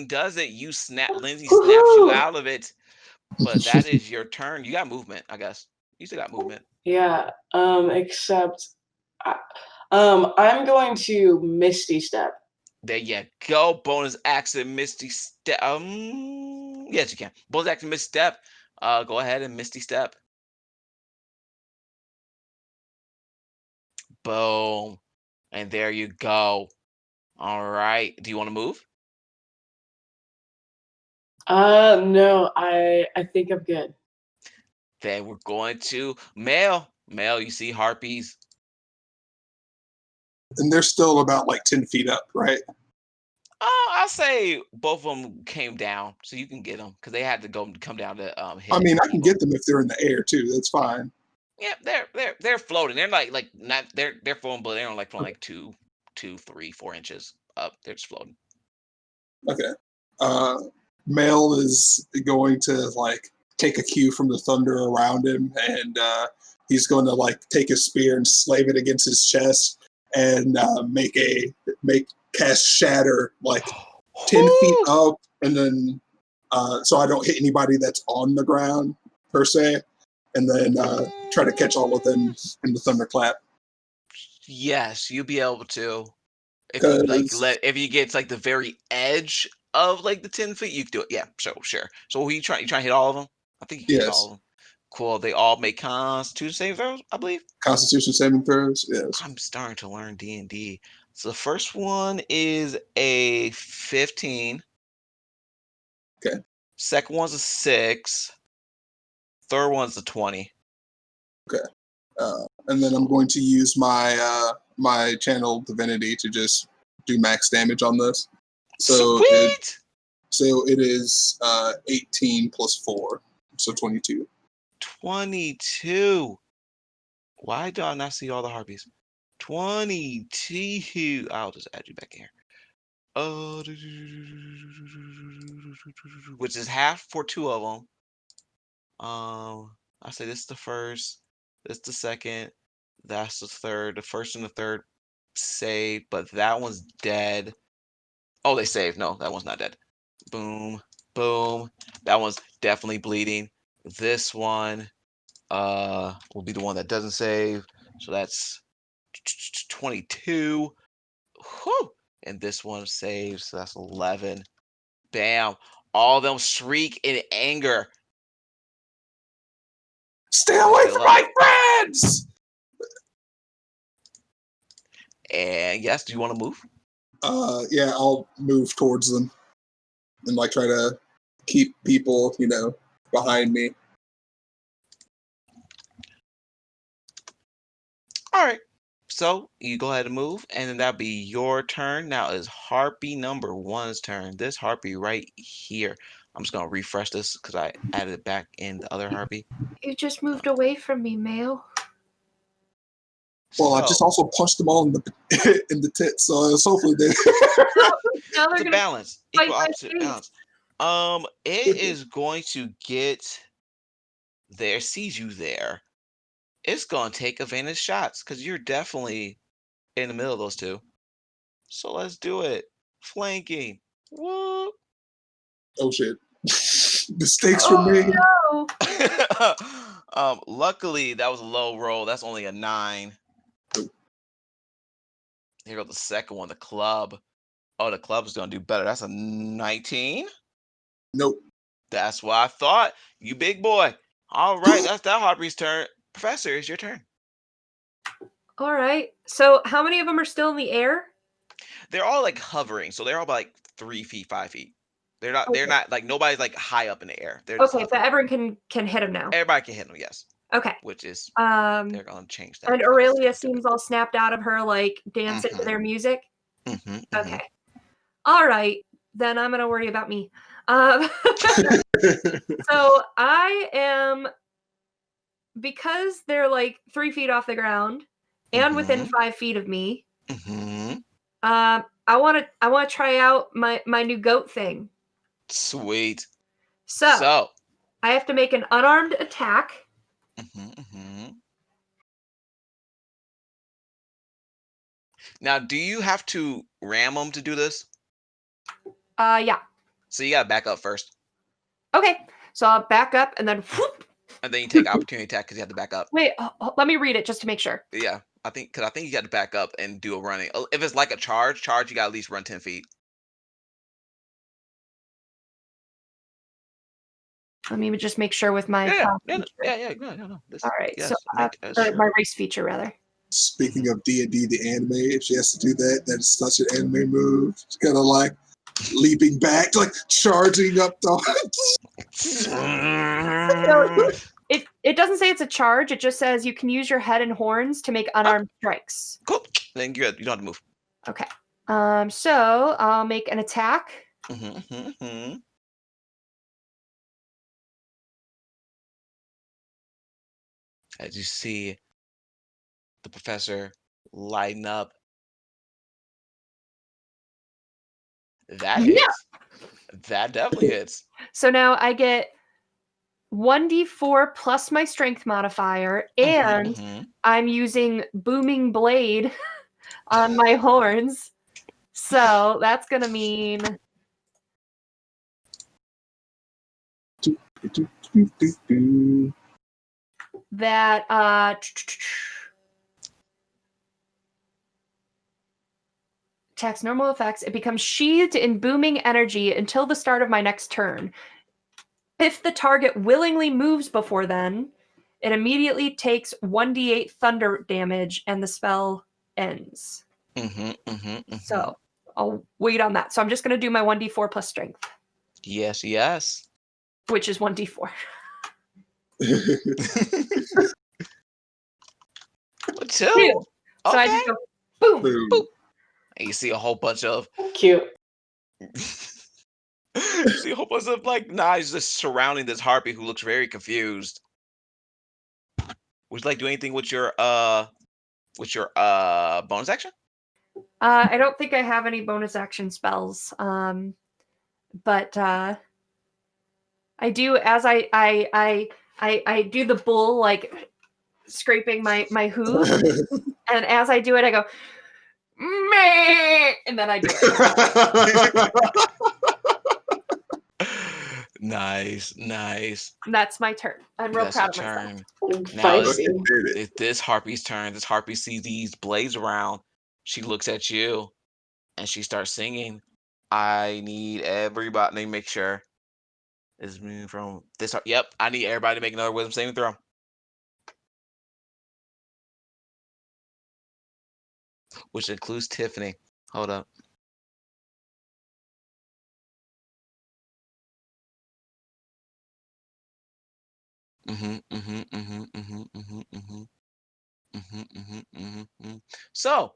does it. Lindsay snaps you out of it. But that is your turn. You got movement, I guess. You still got movement. Yeah. Except I'm going to Misty Step. There you go. Bonus action Misty Step. Yes, you can. Bonus action Misty Step. Go ahead and Misty Step. Boom. And there you go. All right. Do you want to move? No, I think I'm good. Then we're going to Mel. Mel, you see harpies. And they're still about like 10 feet up, right? I'll say both of them came down, so you can get them because they had to come down to hit. I mean, I can get them if they're in the air too. That's fine. Yeah, they're floating. They're like not they're floating, but they're only like from like 2, 3, 4 inches up. They're just floating. Okay. Mel is going to like take a cue from the thunder around him, and he's going to like take his spear and slave it against his chest and cast shatter like 10 feet up, and then so I don't hit anybody that's on the ground per se, and then try to catch all of them in the thunderclap. Yes, you'll be able to. If you get to like the very edge of like the 10 feet, you can do it. Yeah, sure. So who you trying to hit all of them? I think you can hit all of them. Cool. They all make Constitution saving throws, I believe. Constitution saving throws, yes. I'm starting to learn D&D. So the first one is a 15. Okay. Second one's a 6. Third one's a 20. Okay. And then I'm going to use my my channel divinity to just do max damage on this. So Sweet! It is 18 plus 4, so 22. 22. Why do I not see all the harpies? 22. I'll just add you back in here. Which is half for 2 of them. I say this is the first. This is the second. That's the third. The first and the third saved, but that one's dead. Oh, they saved. No, that one's not dead. Boom. That one's definitely bleeding. This one will be the one that doesn't save. So that's 22. Whew. And this one saves. So that's 11. Bam. All of them shriek in anger. Stay away from my friends! And yes, do you want to move? Yeah, I'll move towards them and like try to keep people, behind me. All right. So you go ahead and move, and then that'll be your turn. Now is Harpy number one's turn. This Harpy right here. I'm just gonna refresh this because I added it back in the other Harpy. You just moved away from me, Mayo. Well, I So, just also punched them all in the in the tits, so hopefully they. Now it's they're a gonna balance, fight equal my opposite face. balance. It is going to get there, sees you there. It's gonna take advantage shots because you're definitely in the middle of those two. So let's do it. Flanking. Whoop. Oh shit! Mistakes were Oh made. no! Luckily that was a low roll. That's only a 9. Here goes the second one, the club. Oh, the club's gonna do better. That's a 19. Nope. That's what I thought. You big boy. All right, that's that Harpy's turn. Professor, it's your turn. All right. So how many of them are still in the air? They're all like hovering, so they're all about like 3 feet, 5 feet. They're not. They're Okay. not like nobody's like high up in the air. They're just Okay, but hovering. everyone can hit him now. Everybody can hit them, yes. Okay. Which is they're gonna change that. And Aurelia seems all snapped out of her, like dancing to their music. Okay. All right, then I'm gonna worry about me. So I am, because they're like 3 feet off the ground and within 5 feet of me. I want to try out my new goat thing. Sweet. So I have to make an unarmed attack. Now, do you have to ram them to do this? Yeah. So you gotta back up first, Okay. So I'll back up and then whoop. and then you take opportunity attack because you have to back up. Wait, let me read it just to make sure. Yeah, I think you got to back up and do a running. If it's like a charge, you got to at least run 10 feet. Let me just make sure with my Yeah. No. This, All right. yes, So sure. my race feature rather. Speaking of D&D, the anime, if she has to do that, that's such an anime move. It's kind of like leaping back, like charging up the. So it doesn't say it's a charge. It just says you can use your head and horns to make unarmed strikes. Cool. Then you don't have to move. Okay. So I'll make an attack. As you see the professor lighten up. That hits. That definitely hits. So now I get 1d4 plus my strength modifier, and I'm using booming blade on my horns. So that's gonna mean that attacks normal effects. It becomes sheathed in booming energy until the start of my next turn. If the target willingly moves before then, it immediately takes 1d8 thunder damage and the spell ends. So I'll wait on that. So I'm just going to do my 1d4 plus strength. Yes. Which is 1d4. Two. So I just go boom, boom. And you see a whole bunch of Cute. you see a whole bunch of like knives just surrounding this harpy who looks very confused. Would you like to do anything with your bonus action? I don't think I have any bonus action spells. But I do, as I do the bull, like scraping my hoof, and as I do it, I go meh, and then I do it. Nice. And that's my turn. I'm real proud of myself. Now it's this harpy's turn. This harpy sees these blades around. She looks at you, and she starts singing. I need everybody to make sure. Is moving from this. Yep, I need everybody to make another wisdom saving throw. Which includes Tiffany. Hold up. So,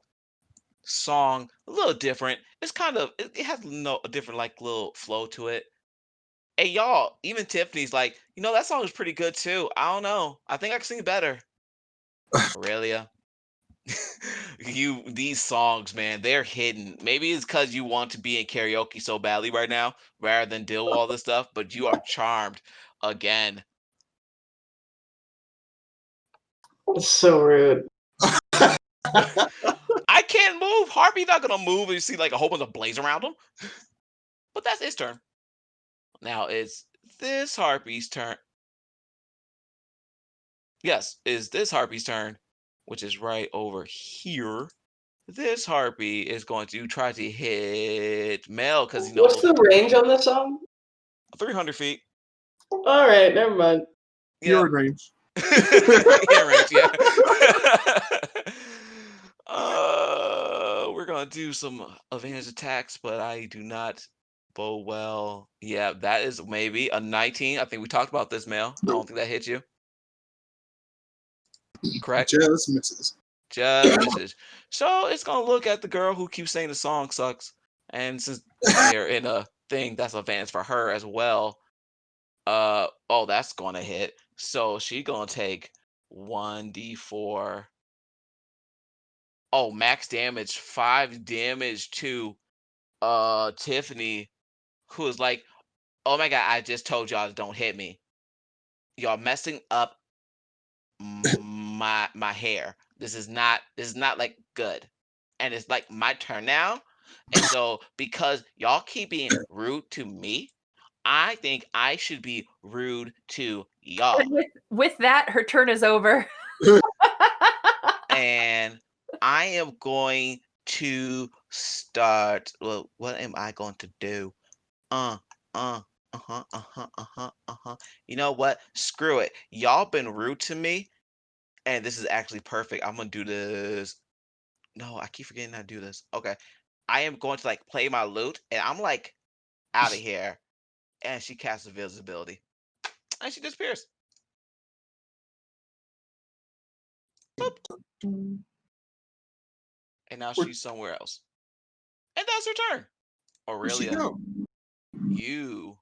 song a little different. It's kind of it has a different like little flow to it. Hey y'all, even Tiffany's like, that song is pretty good too. I don't know. I think I can sing better. Aurelia. These songs, man, they're hidden. Maybe it's because you want to be in karaoke so badly right now, rather than deal with all this stuff, but you are charmed again. It's so rude. I can't move. Harpy's not gonna move and you see like a whole bunch of blaze around him. But that's his turn. Now it's this Harpy's turn. Yes, is this Harpy's turn, which is right over here. This Harpy is going to try to hit Mel because he knows What's the range on this song? 300 feet. All right, never mind. You're in range. Yeah, range, yeah. We're gonna do some advantage attacks, but I do not bow well. Yeah, that is maybe a 19. I think we talked about this, Mel. I don't think that hits you. Correct? Just misses. Just misses. So it's gonna look at the girl who keeps saying the song sucks, and since they're in a thing, that's advantage for her as well. Oh, that's gonna hit. So she gonna take 1d4. Oh, max damage, 5 damage to Tiffany, who is like, oh my god, I just told y'all don't hit me. Y'all messing up my hair. This is not like good. And it's like my turn now. And so because y'all keep being rude to me, I think I should be rude to y'all. With that, her turn is over. And I am going to start. Well, what am I going to do? You know what? Screw it. Y'all been rude to me, and this is actually perfect. I'm gonna do this. No, I keep forgetting how to do this. Okay. I am going to like play my lute, and I'm like out of here. And she casts invisibility. And she disappears. Boop. And now she's somewhere else. And that's her turn. Aurelia, you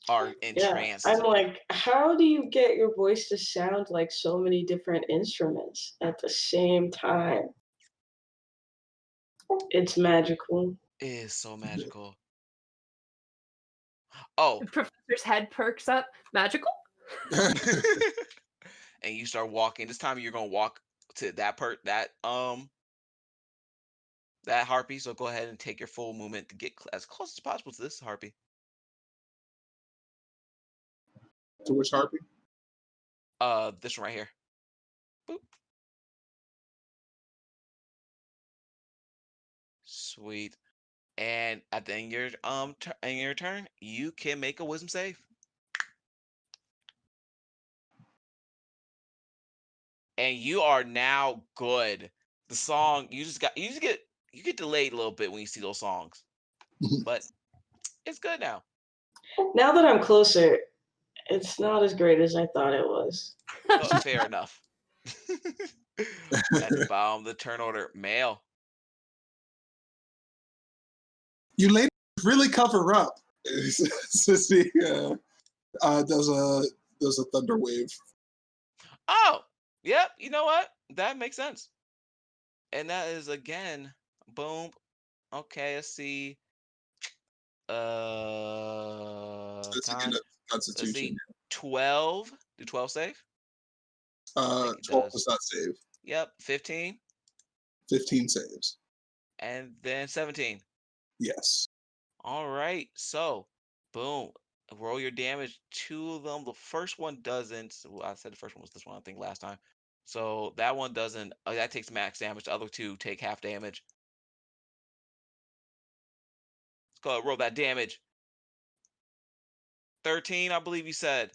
are entranced. I'm like, how do you get your voice to sound like so many different instruments at the same time? It's magical. It is so magical. Oh. The professor's head perks up. Magical? And you start walking. This time you're gonna walk to that harpy. So go ahead and take your full movement to get as close as possible to this harpy. To which harpy? This one right here. Boop. Sweet. And at the end of your turn, you can make a wisdom save. And you are now good. The song you get delayed a little bit when you see those songs, but it's good now. Now that I'm closer, it's not as great as I thought it was. Oh, fair enough. At the bottom, the turn order, Male. You ladies really cover up. Sissy does a thunder wave. Oh, yep. You know what? That makes sense. And that is again, boom. Okay, let's see. Constitution. Let's see. 12. Do 12 save? 12 does not save. Yep. 15. 15 saves. And then 17. Yes. All right. So, boom. Roll your damage. 2 of them. The first one doesn't. Well, I said the first one was this one, I think, last time. So that one doesn't. That takes max damage. The other 2 take half damage. Let's go ahead, roll that damage. 13, I believe you said.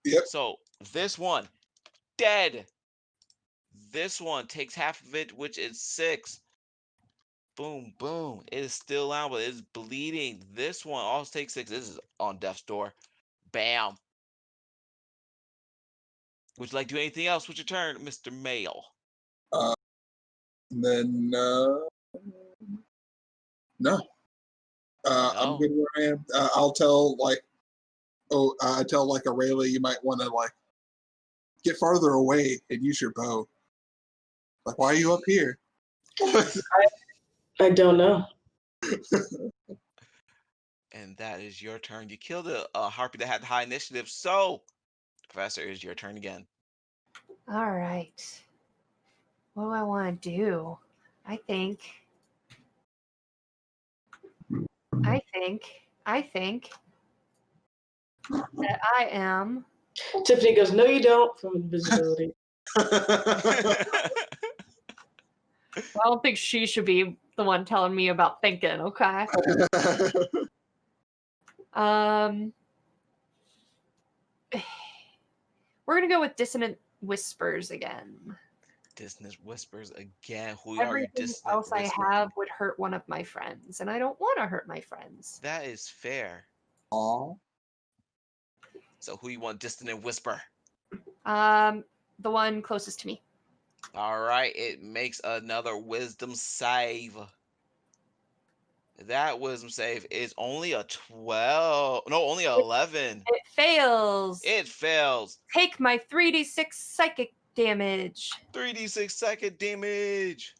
Yep. So this one, dead. This one takes half of it, which is 6. Boom, boom. It is still out, but it's bleeding. This one also takes 6. This is on death's door. Bam. Would you like to do anything else with your turn, Mr. Mail? And then no. I'm No. good where I am. I'll tell I tell Aurelia you might want to get farther away and use your bow. Like, why are you up here? I don't know. And that is your turn. You killed a harpy that had high initiative. So, Professor, it is your turn again. All right. What do I want to do? I think that I am. Tiffany goes, no, you don't, from invisibility. Well, I don't think she should be the one telling me about thinking, okay? We're gonna go with dissonant whispers again. Dissonant whispers again. Who are you? Everything Dissonant else I whispering? have would hurt one of my friends, and I don't want to hurt my friends. That is fair. Aw. So who you want dissonant whisper? The one closest to me. All right, it makes another wisdom save. That wisdom save is only a 12. No, only 11. It fails. It fails. Take my 3d6 psychic damage. 3d6 psychic damage.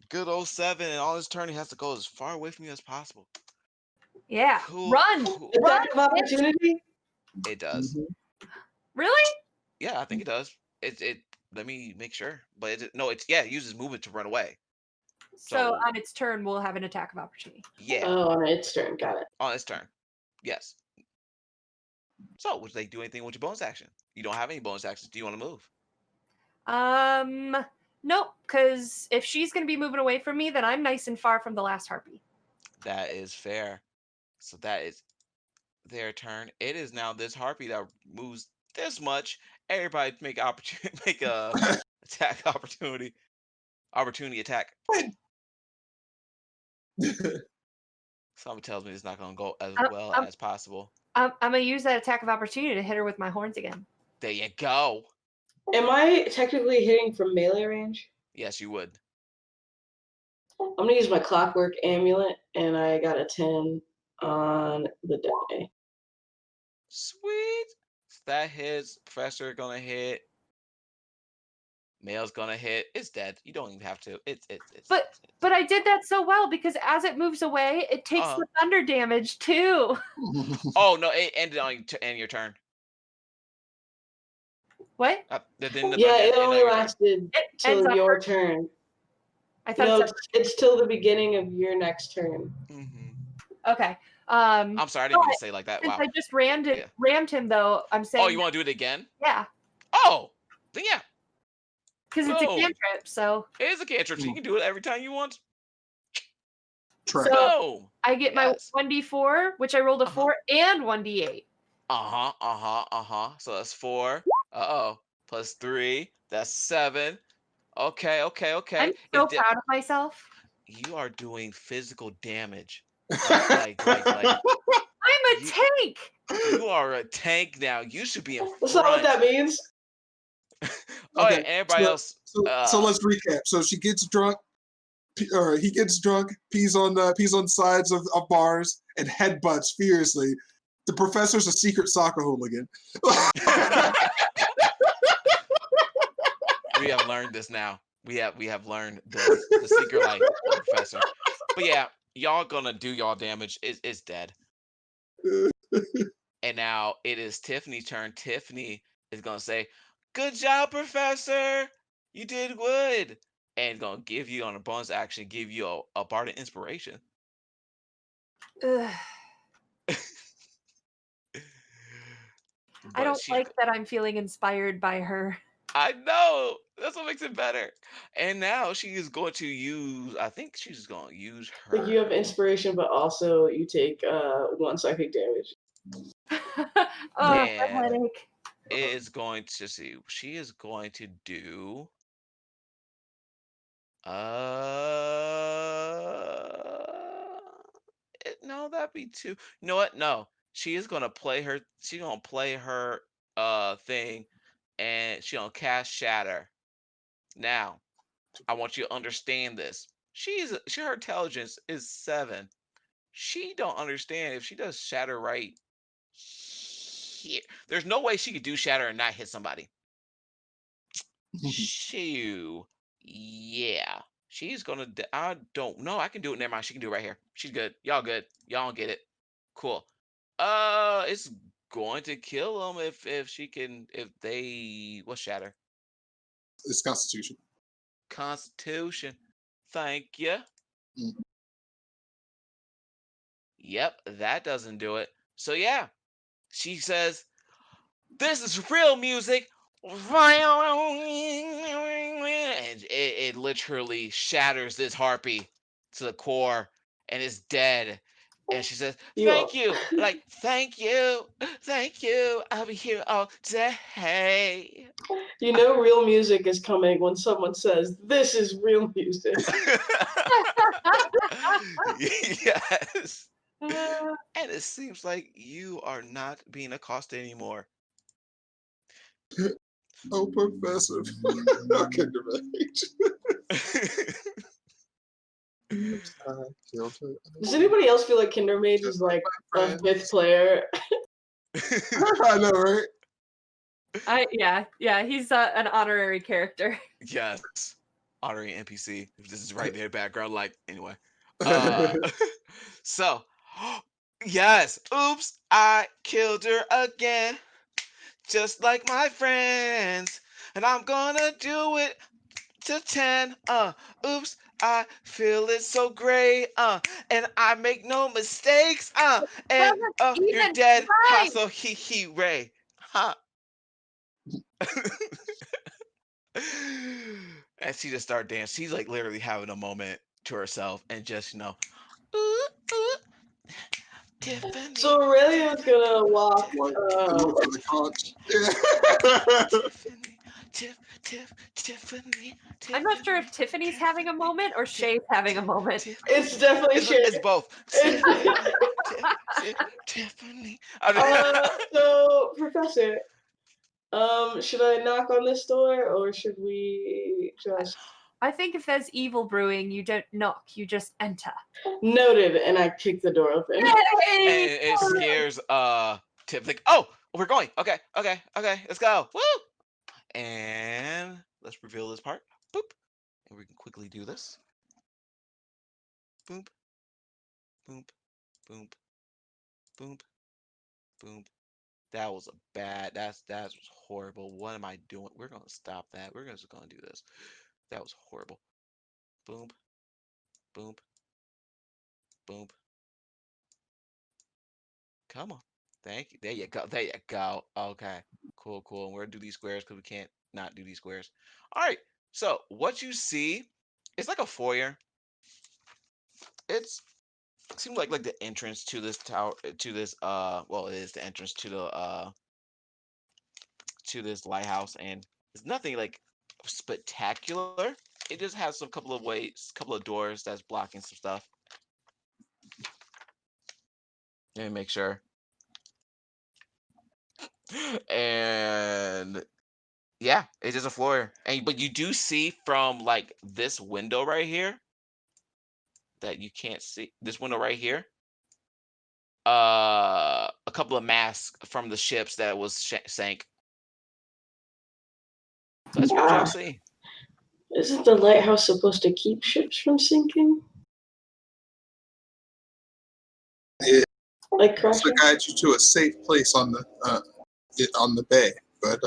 Good old 7, and on his turn he has to go as far away from you as possible. Yeah. Cool. Run. Cool. Attack of opportunity? It does. Really? Yeah, I think it does. It. Let me make sure. But it uses movement to run away. So on its turn, we'll have an attack of opportunity. Yeah. Oh, on its turn. Got it. On its turn. Yes. So, would they do anything with your bonus action? You don't have any bonus actions. Do you want to move? Nope, because if she's going to be moving away from me, then I'm nice and far from the last harpy. That is fair. So that is their turn. It is now this harpy that moves this much. Everybody make a attack opportunity. Opportunity attack. Something tells me it's not going to go as well as possible. I'm going to use that attack of opportunity to hit her with my horns again. There you go. Am I technically hitting from melee range? Yes, you would. I'm going to use my clockwork amulet, and I got a 10 on the die. Sweet. So that hits. Professor going to hit. Male's going to hit. It's dead. You don't even have to. It's. But I did that so well because as it moves away, it takes the thunder damage too. Oh, no. It ended on your turn. What? It only lasted till your turn. I thought it's till the beginning of your next turn. Mm-hmm. Okay. I'm sorry, I didn't mean to say like that. Since Wow. I just rammed him though, I'm saying. Oh, you want to do it again? Yeah. Oh, then yeah. Because it's a cantrip, so. It is a cantrip, so you can do it every time you want. So I get my 1d4, which I rolled a 4, and 1d8. So that's 4. Plus 3. That's 7. Okay. I'm so proud of myself. You are doing physical damage. I'm a tank. You are a tank now. You should be in front. That's not what that means. Okay, everybody else. So let's recap. So she gets drunk. He gets drunk, pees on sides of bars, and headbutts furiously. The professor's a secret soccer hooligan. We have learned this now. We have learned the secret life of the professor. But yeah, y'all gonna do y'all damage. It's dead. And now it is Tiffany's turn. Tiffany is gonna say, "Good job, Professor. You did good." And gonna give you on a bonus action, give you a Bard of Inspiration. I don't like that I'm feeling inspired by her. I know. That's what makes it better. And now she is going to use, I think she's going to use her. Like you have inspiration, but also you take 1 psychic damage. Headache. It is going to see. She is going to do. No, no, that'd be too. You know what? No, she is gonna play her. She's gonna play her thing, and she gonna cast Shatter. Now, I want you to understand this. Her intelligence is 7. She don't understand if she does Shatter right here. There's no way she could do Shatter and not hit somebody. Shoo. Yeah. She's gonna. I don't know. I can do it. Never mind. She can do it right here. She's good. Y'all good. Y'all don't get it. Cool. It's going to kill them if she can. If they. What's Shatter? It's Constitution. Constitution. Thank you. Mm. Yep, that doesn't do it. So yeah, she says, "This is real music," and it literally shatters this harpy to the core, and it's dead. And she says, "Thank you, like thank you, I'll be here all day." You know, real music is coming when someone says, "This is real music." Yes. And it seems like you are not being accosted anymore. Oh, Professor. Okay, Does anybody else feel like Kindermage is like a 5th player? I know, right? Yeah, he's an honorary character. Yes. Honorary NPC. If this is right there, background, like, anyway. So, yes. Oops, I killed her again. Just like my friends. And I'm gonna do it to 10. Oops, I feel it so great. And I make no mistakes. And you're dead. Ha, so he ray. Ha. And she just started dancing. She's like literally having a moment to herself and just, ooh, ooh, Tiffany. So Aurelia's gonna walk. Tiffany. I'm not sure if Tiffany's having a moment or Shay's having a moment. It's definitely Shay. It's both. Tiffany. So, Professor, should I knock on this door or should we just? I think if there's evil brewing, you don't knock, you just enter. Noted, and I kick the door open. And it scares Tiff, like, oh, we're going. Okay, let's go. Woo! And let's reveal this part. Boop. And we can quickly do this. Boop. Boop. Boop. Boop. Boop. That was that was horrible. What am I doing? We're gonna stop that. We're just gonna do this. That was horrible. Boom. Boom. Boom. Come on. Thank you. There you go. There you go. Okay. Cool. And we're gonna do these squares because we can't not do these squares. All right. So what you see, it's like a foyer. It seems like the entrance to this tower, to this well, it is the entrance to the to this lighthouse, and it's nothing like spectacular. It just has some couple of doors that's blocking some stuff. Let me make sure. And yeah, it's just a floor. But you do see from like this window right here that you can't see. This window right here. A couple of masks from the ships that was sank. So that's what y'all see. Isn't the lighthouse supposed to keep ships from sinking? Yeah. Like to guide you to a safe place on the bay, but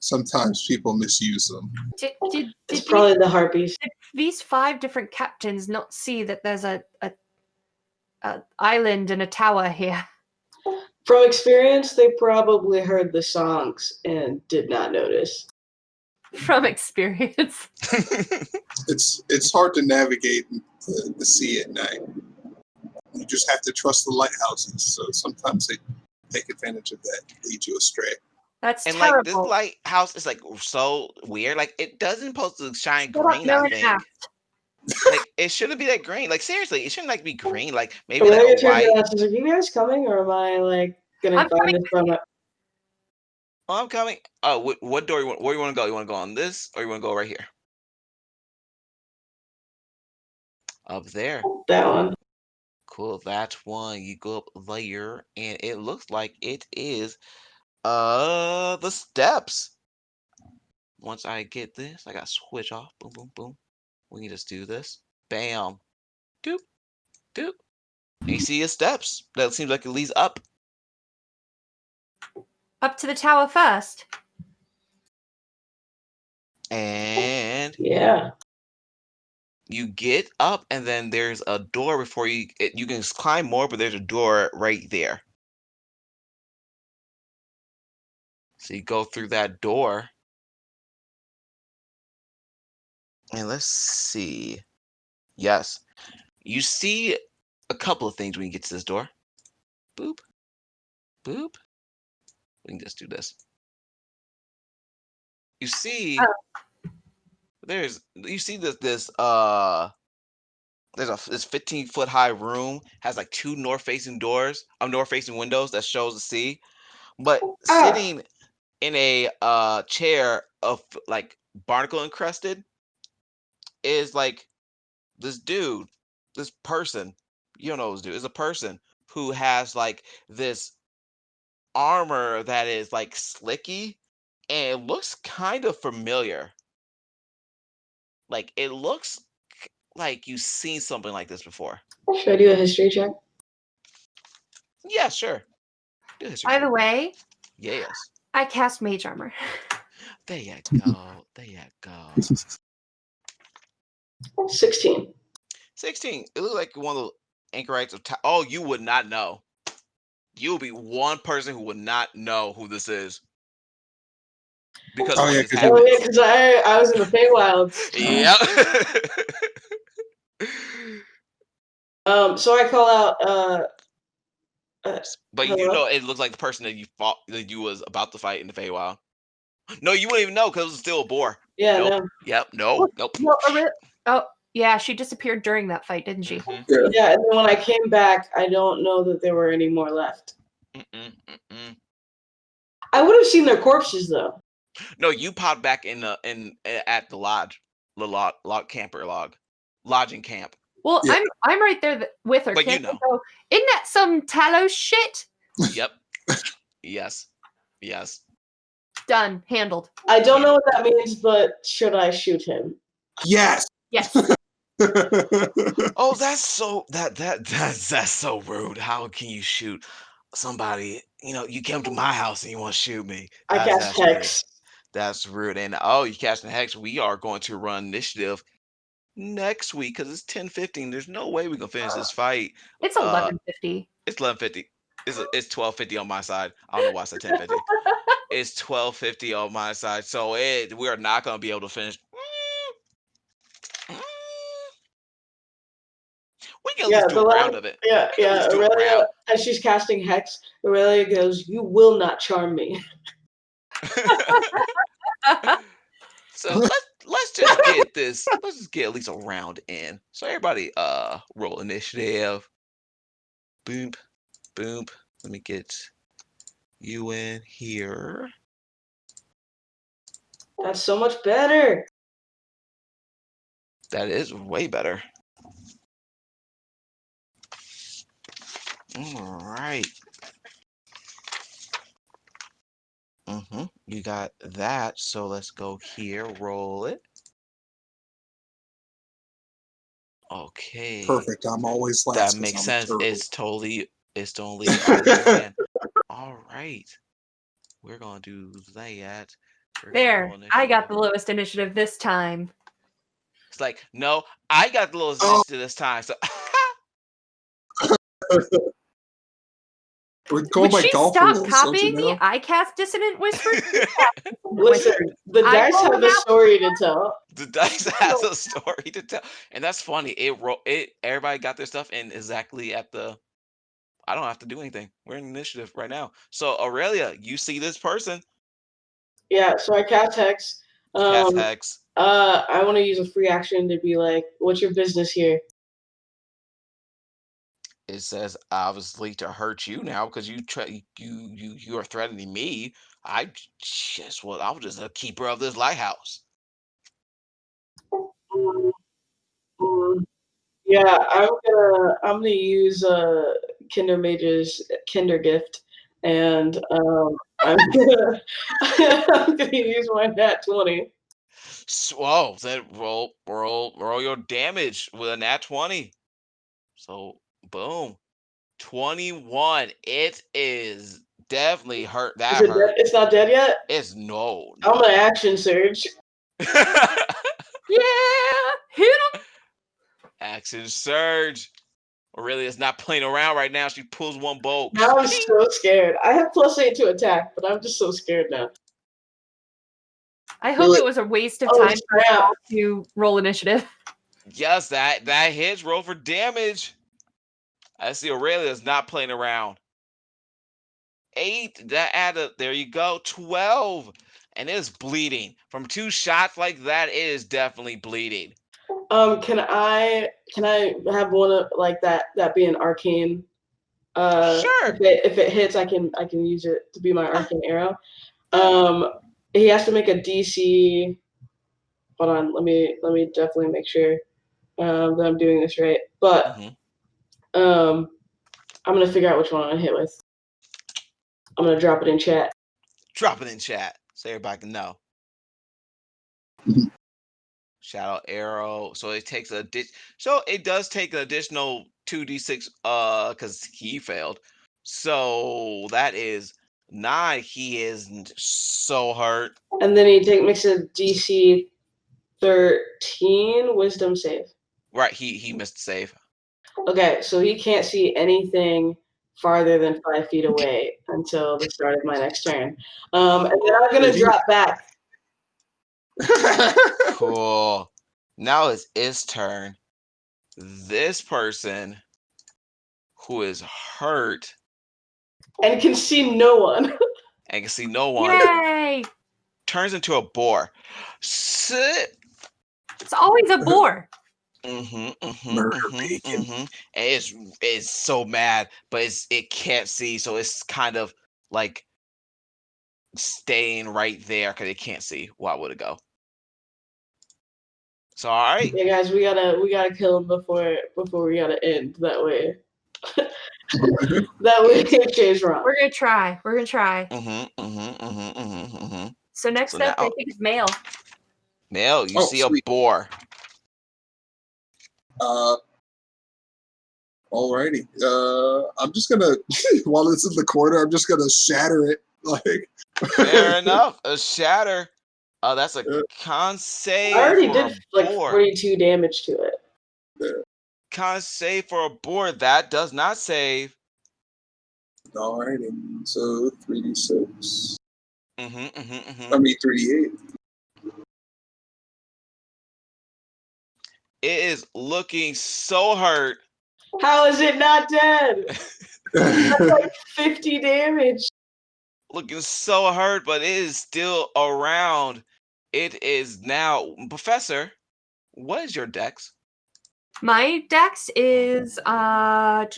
sometimes people misuse them. It's probably the harpies. Did these 5 different captains not see that there's a island and a tower here? From experience, they probably heard the songs and did not notice. From experience. It's hard to navigate the sea at night. You just have to trust the lighthouses. So sometimes they take advantage of that, lead you astray. That's and terrible. Like this lighthouse is like so weird. Like it doesn't supposed to shine green. I think. Like it shouldn't be that green. Like seriously, it shouldn't like be green. Like maybe like Aurelia a turns white. around and says, "Are you guys coming, or am I like gonna I'm find this from it?" Oh, I'm coming. Oh, what door you want? Where you want to go? You want to go on this, or you want to go right here? Up there. That one. Cool. That one. You go up there, and it looks like it is the steps. Once I get this, I got to switch off. Boom, boom, boom. We can just do this. Bam. Doop, doop. And you see his steps. That seems like it leads up. Up to the tower first. And Yeah. you get up, and then there's a door before you. You can climb more, but there's a door right there. So you go through that door. And let's see. Yes. You see a couple of things when you get to this door. Boop. Boop. We can just do this. You see there's this 15-foot high room, has like two north-facing windows that shows the sea. But sitting in a chair of like barnacle encrusted is like this dude, this person. You don't know this dude. It's a person who has like this armor that is like slicky, and it looks kind of familiar. Like it looks like you've seen something like this before. Should I do a history check? Yeah, sure. Do a history By check. the way, Yes. I cast mage armor. There you go. There you go. 16. 16. It looks like one of the anchorites of oh, you would not know. You'll be one person who would not know who this is. Because Oh, when yeah, this 'cause Oh happens. yeah, because I was in the Feywilds. Yeah. So I call out. But you Hello? know, it looks like the person that you fought, that you was about to fight in the Feywild. No, you wouldn't even know because it was still a boar. Yeah, Nope. no. Yep. Nope. Nope. Oh, yeah, she disappeared during that fight, didn't she? Mhm. Yeah, and then when I came back, I don't know that there were any more left. I would have seen their corpses though. No, you popped back at the lodge, the lodging camp. Well, Yeah. I'm right there with her. But you Can't I know. go, isn't that some Talos shit? Yep. Yes. Yes. Done. Handled. I don't know what that means, but should I shoot him? Yes. Yes. Oh, that's so that's so rude. How can you shoot somebody? You know, you came to my house and you want to shoot me. I cast Rude. Hex. That's rude. And oh, you casting Hex. We are going to run initiative next week because it's 10:15. There's no way we can finish this fight. It's 11:50. It's 11:50. It's 12:50 on my side. I don't know why I said 10:50. It's 12:50 on my side. So we are not going to be able to finish. We can at least do a round of it. Yeah, yeah. Let's do a Aurelia, round. as she's casting Hex, Aurelia goes, "You will not charm me." So let's just get this. Let's just get at least a round in. So everybody, roll initiative. Boom, boom. Let me get you in here. That's so much better. That is way better. All right. You got that. So let's go here. Roll it. Okay. Perfect. I'm always last. That 'cause makes I'm sense. terrible. It's totally again. All right. We're gonna do that. There. I got the lowest initiative this time. It's like, no, I got the lowest initiative this time. So We call Would my she golf stop rules, don't copying you me? know? I cast Dissonant Whisper. Listen, the I dice rolled have a out- story to tell. the dice has a story to tell, and that's funny. Everybody got their stuff in exactly at the. I don't have to do anything. We're in initiative right now. So Aurelia, you see this person? Yeah, so I cast Hex. Cast Hex. I want to use a free action to be like, "What's your business here?" It says obviously to hurt you now because you are threatening me. I was just a keeper of this lighthouse. Mm, mm. Yeah, I'm gonna use Kinder Mage's Kinder gift, and I'm gonna I'm gonna use my nat 20. Whoa, then roll your damage with a nat 20. So boom. 21. It is definitely hurt. Is That it dead? hurt. It's not dead yet. It's no, I'm no. gonna action surge. Yeah, hit him. Action surge. Aurelia is not playing around right now. She pulls one bolt. Now I'm Ching. so scared. I have +8 to attack, but I'm just so scared now. I hope it was a waste of Oh, time for us snap. all to roll initiative. Yes, that hits. Roll for damage. I see Aurelia is not playing around. 8. That added. There you go. 12. And it's bleeding. From 2 shots like that, it is definitely bleeding. Can I have one of like that be an arcane? Sure. If it hits, I can use it to be my arcane arrow. He has to make a DC. Hold on, let me definitely make sure that I'm doing this right. But I'm gonna figure out which one I'm gonna hit with. I'm gonna drop it in chat. Drop it in chat so everybody can know. Shadow arrow. So it takes it does take an additional 2d6 because he failed. So that is 9. He isn't so hurt. And then he makes a DC 13 wisdom save. Right, he missed the save. Okay, so he can't see anything farther than 5 feet away until the start of my next turn. And then I'm gonna drop back. Cool. Now it's his turn. This person who is hurt And can see no one. and can see no one Yay! turns into a boar. Sit. It's always a boar. And it's so mad, but it can't see, so it's kind of like staying right there because it can't see. Why would it go? So all right. Yeah, guys, we gotta kill him before we gotta end. That way, we can't change wrong. We're gonna try. So next So up, I now- think is male. Male, you see sweet. a boar. Alrighty. I'm just gonna while it's in the corner, I'm just gonna shatter it. Like Fair enough. A shatter. That's a con save. I already for did a like boar. 42 damage to it. Con save for a boar. That does not save. alrighty. So 3d6. I Mm-hmm. mean 3d8. It is looking so hurt. How is it not dead? That's like 50 damage. Looking so hurt, but it is still around. It is now. Professor, what is your dex? My dex is my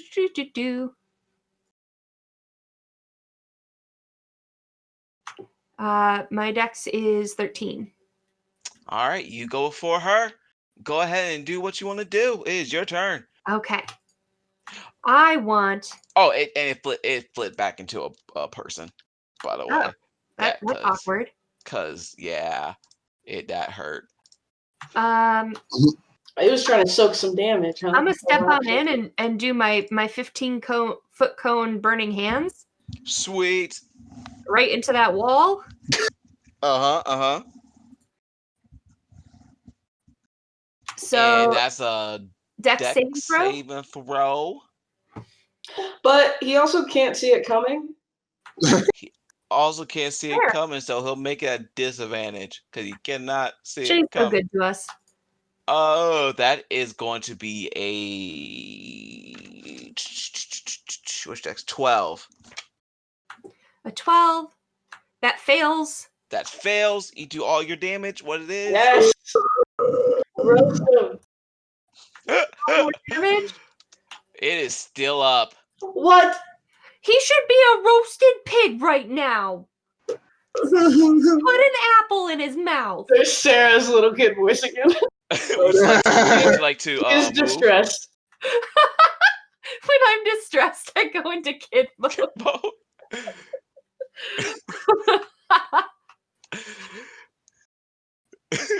dex is 13. All right, you go for her. Go ahead and do what you want to do. It is your turn. Okay. I want. Oh, it flipped back into a person, by the way. That's awkward. Cause yeah, that hurt. He was trying to soak some damage, huh? I'm gonna step on in and do my 15-foot cone burning hands Sweet. right into that wall. So And that's a dex saving throw. But he also can't see it coming. Also can't see Sure. it coming, so he'll make it a disadvantage because he cannot see She's it so coming. good to us. Oh, that is going to be which dex? 12. A 12 that fails. that fails, you do all your damage. What it is? Yes. Roast him. More damage? It is still up. What? He should be a roasted pig right now. Put an apple in his mouth. There's Sarah's little kid voice again. Would you like to He's move? distressed. When I'm distressed, I go into kid mode.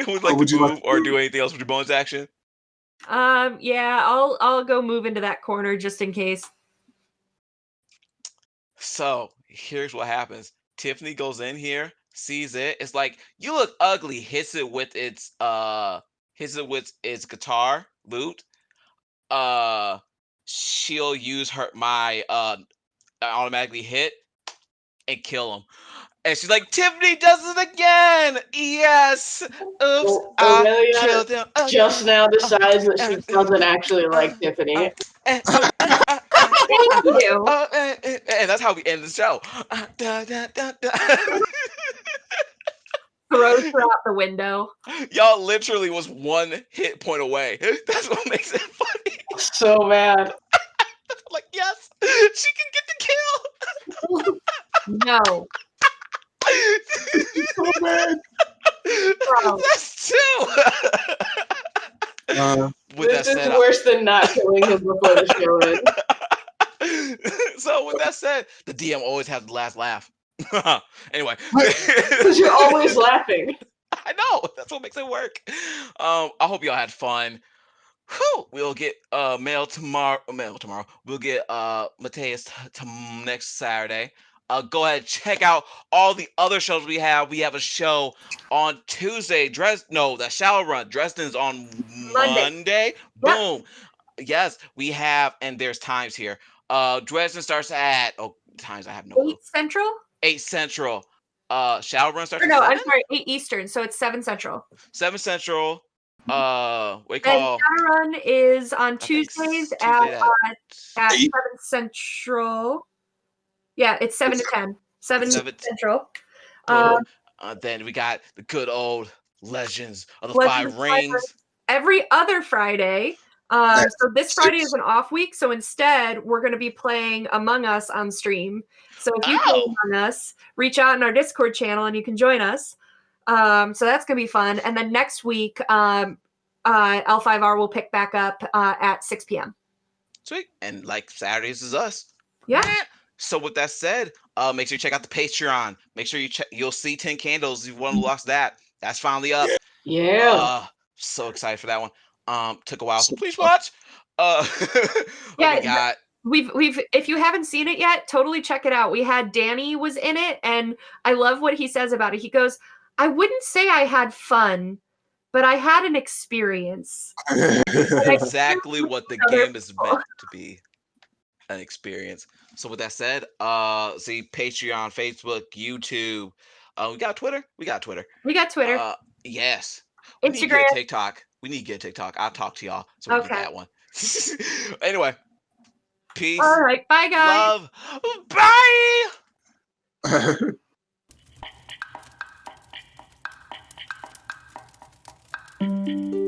Would like would to you move like to or move? do anything else with your bonus action? Yeah, I'll go move into that corner just in case. So here's what happens. Tiffany goes in here, sees it. It's like, you look ugly. Hits it with its guitar lute. She'll use my automatically hit and kill him. And she's like, Tiffany does it again. Yes. Oops, I Aurelia killed him. just now decides that she doesn't actually like Tiffany. Thank you. And that's how we end the show. Throws her out the window. Y'all literally was one hit point away. That's what makes it funny. So mad. Like, yes, she can get the kill. No. So bad. Bro. That's two. With This that is said, worse than not killing him before the show ends. so with that said, the DM always has the last laugh. Anyway, Because you're always laughing. I know, that's what makes it work. I hope y'all had fun. Whew, we'll get mail tomorrow. We'll get Matheus next Saturday. Go ahead, check out all the other shows we have. We have a show on Tuesday. The Shadowrun. Dresden's on Monday. Boom. Yes, we have, and there's times here. Dresden starts at times I have no clue. 8 Central? 8 Central. Shadowrun starts Or at no, 7? I'm sorry, 8 Eastern, so it's 7 Central. 7 Central. What do you And call? Shadowrun is on I think Tuesdays Tuesday at 7 8. Central. Yeah, it's 7 to 10. 7 7 Central. Boom. Then we got the good old Legends of the Legends Five of the Five Rings. Every other Friday. So this Friday is an off week, so instead we're going to be playing Among Us on stream. So if you play Among Us, reach out in our Discord channel and you can join us. So that's going to be fun. And then next week, L5R will pick back up at 6 p.m. Sweet. And like Saturdays is us. Yeah. So with that said, make sure you check out the Patreon. Make sure you'll see 10 Candles if you want to watch that. That's finally up. Yeah. So excited for that one. Took a while, so please watch. Yeah, we've if you haven't seen it yet, totally check it out. We had Danny was in it, and I love what he says about it. He goes, I wouldn't say I had fun, but I had an experience. Exactly what the game is meant to be. An experience. So with that said, see Patreon, Facebook, YouTube. We got Twitter. Yes. We need to get Instagram. a TikTok. I'll talk to y'all. So we get that one. Anyway. Peace. All right. Bye, guys. Love. Bye.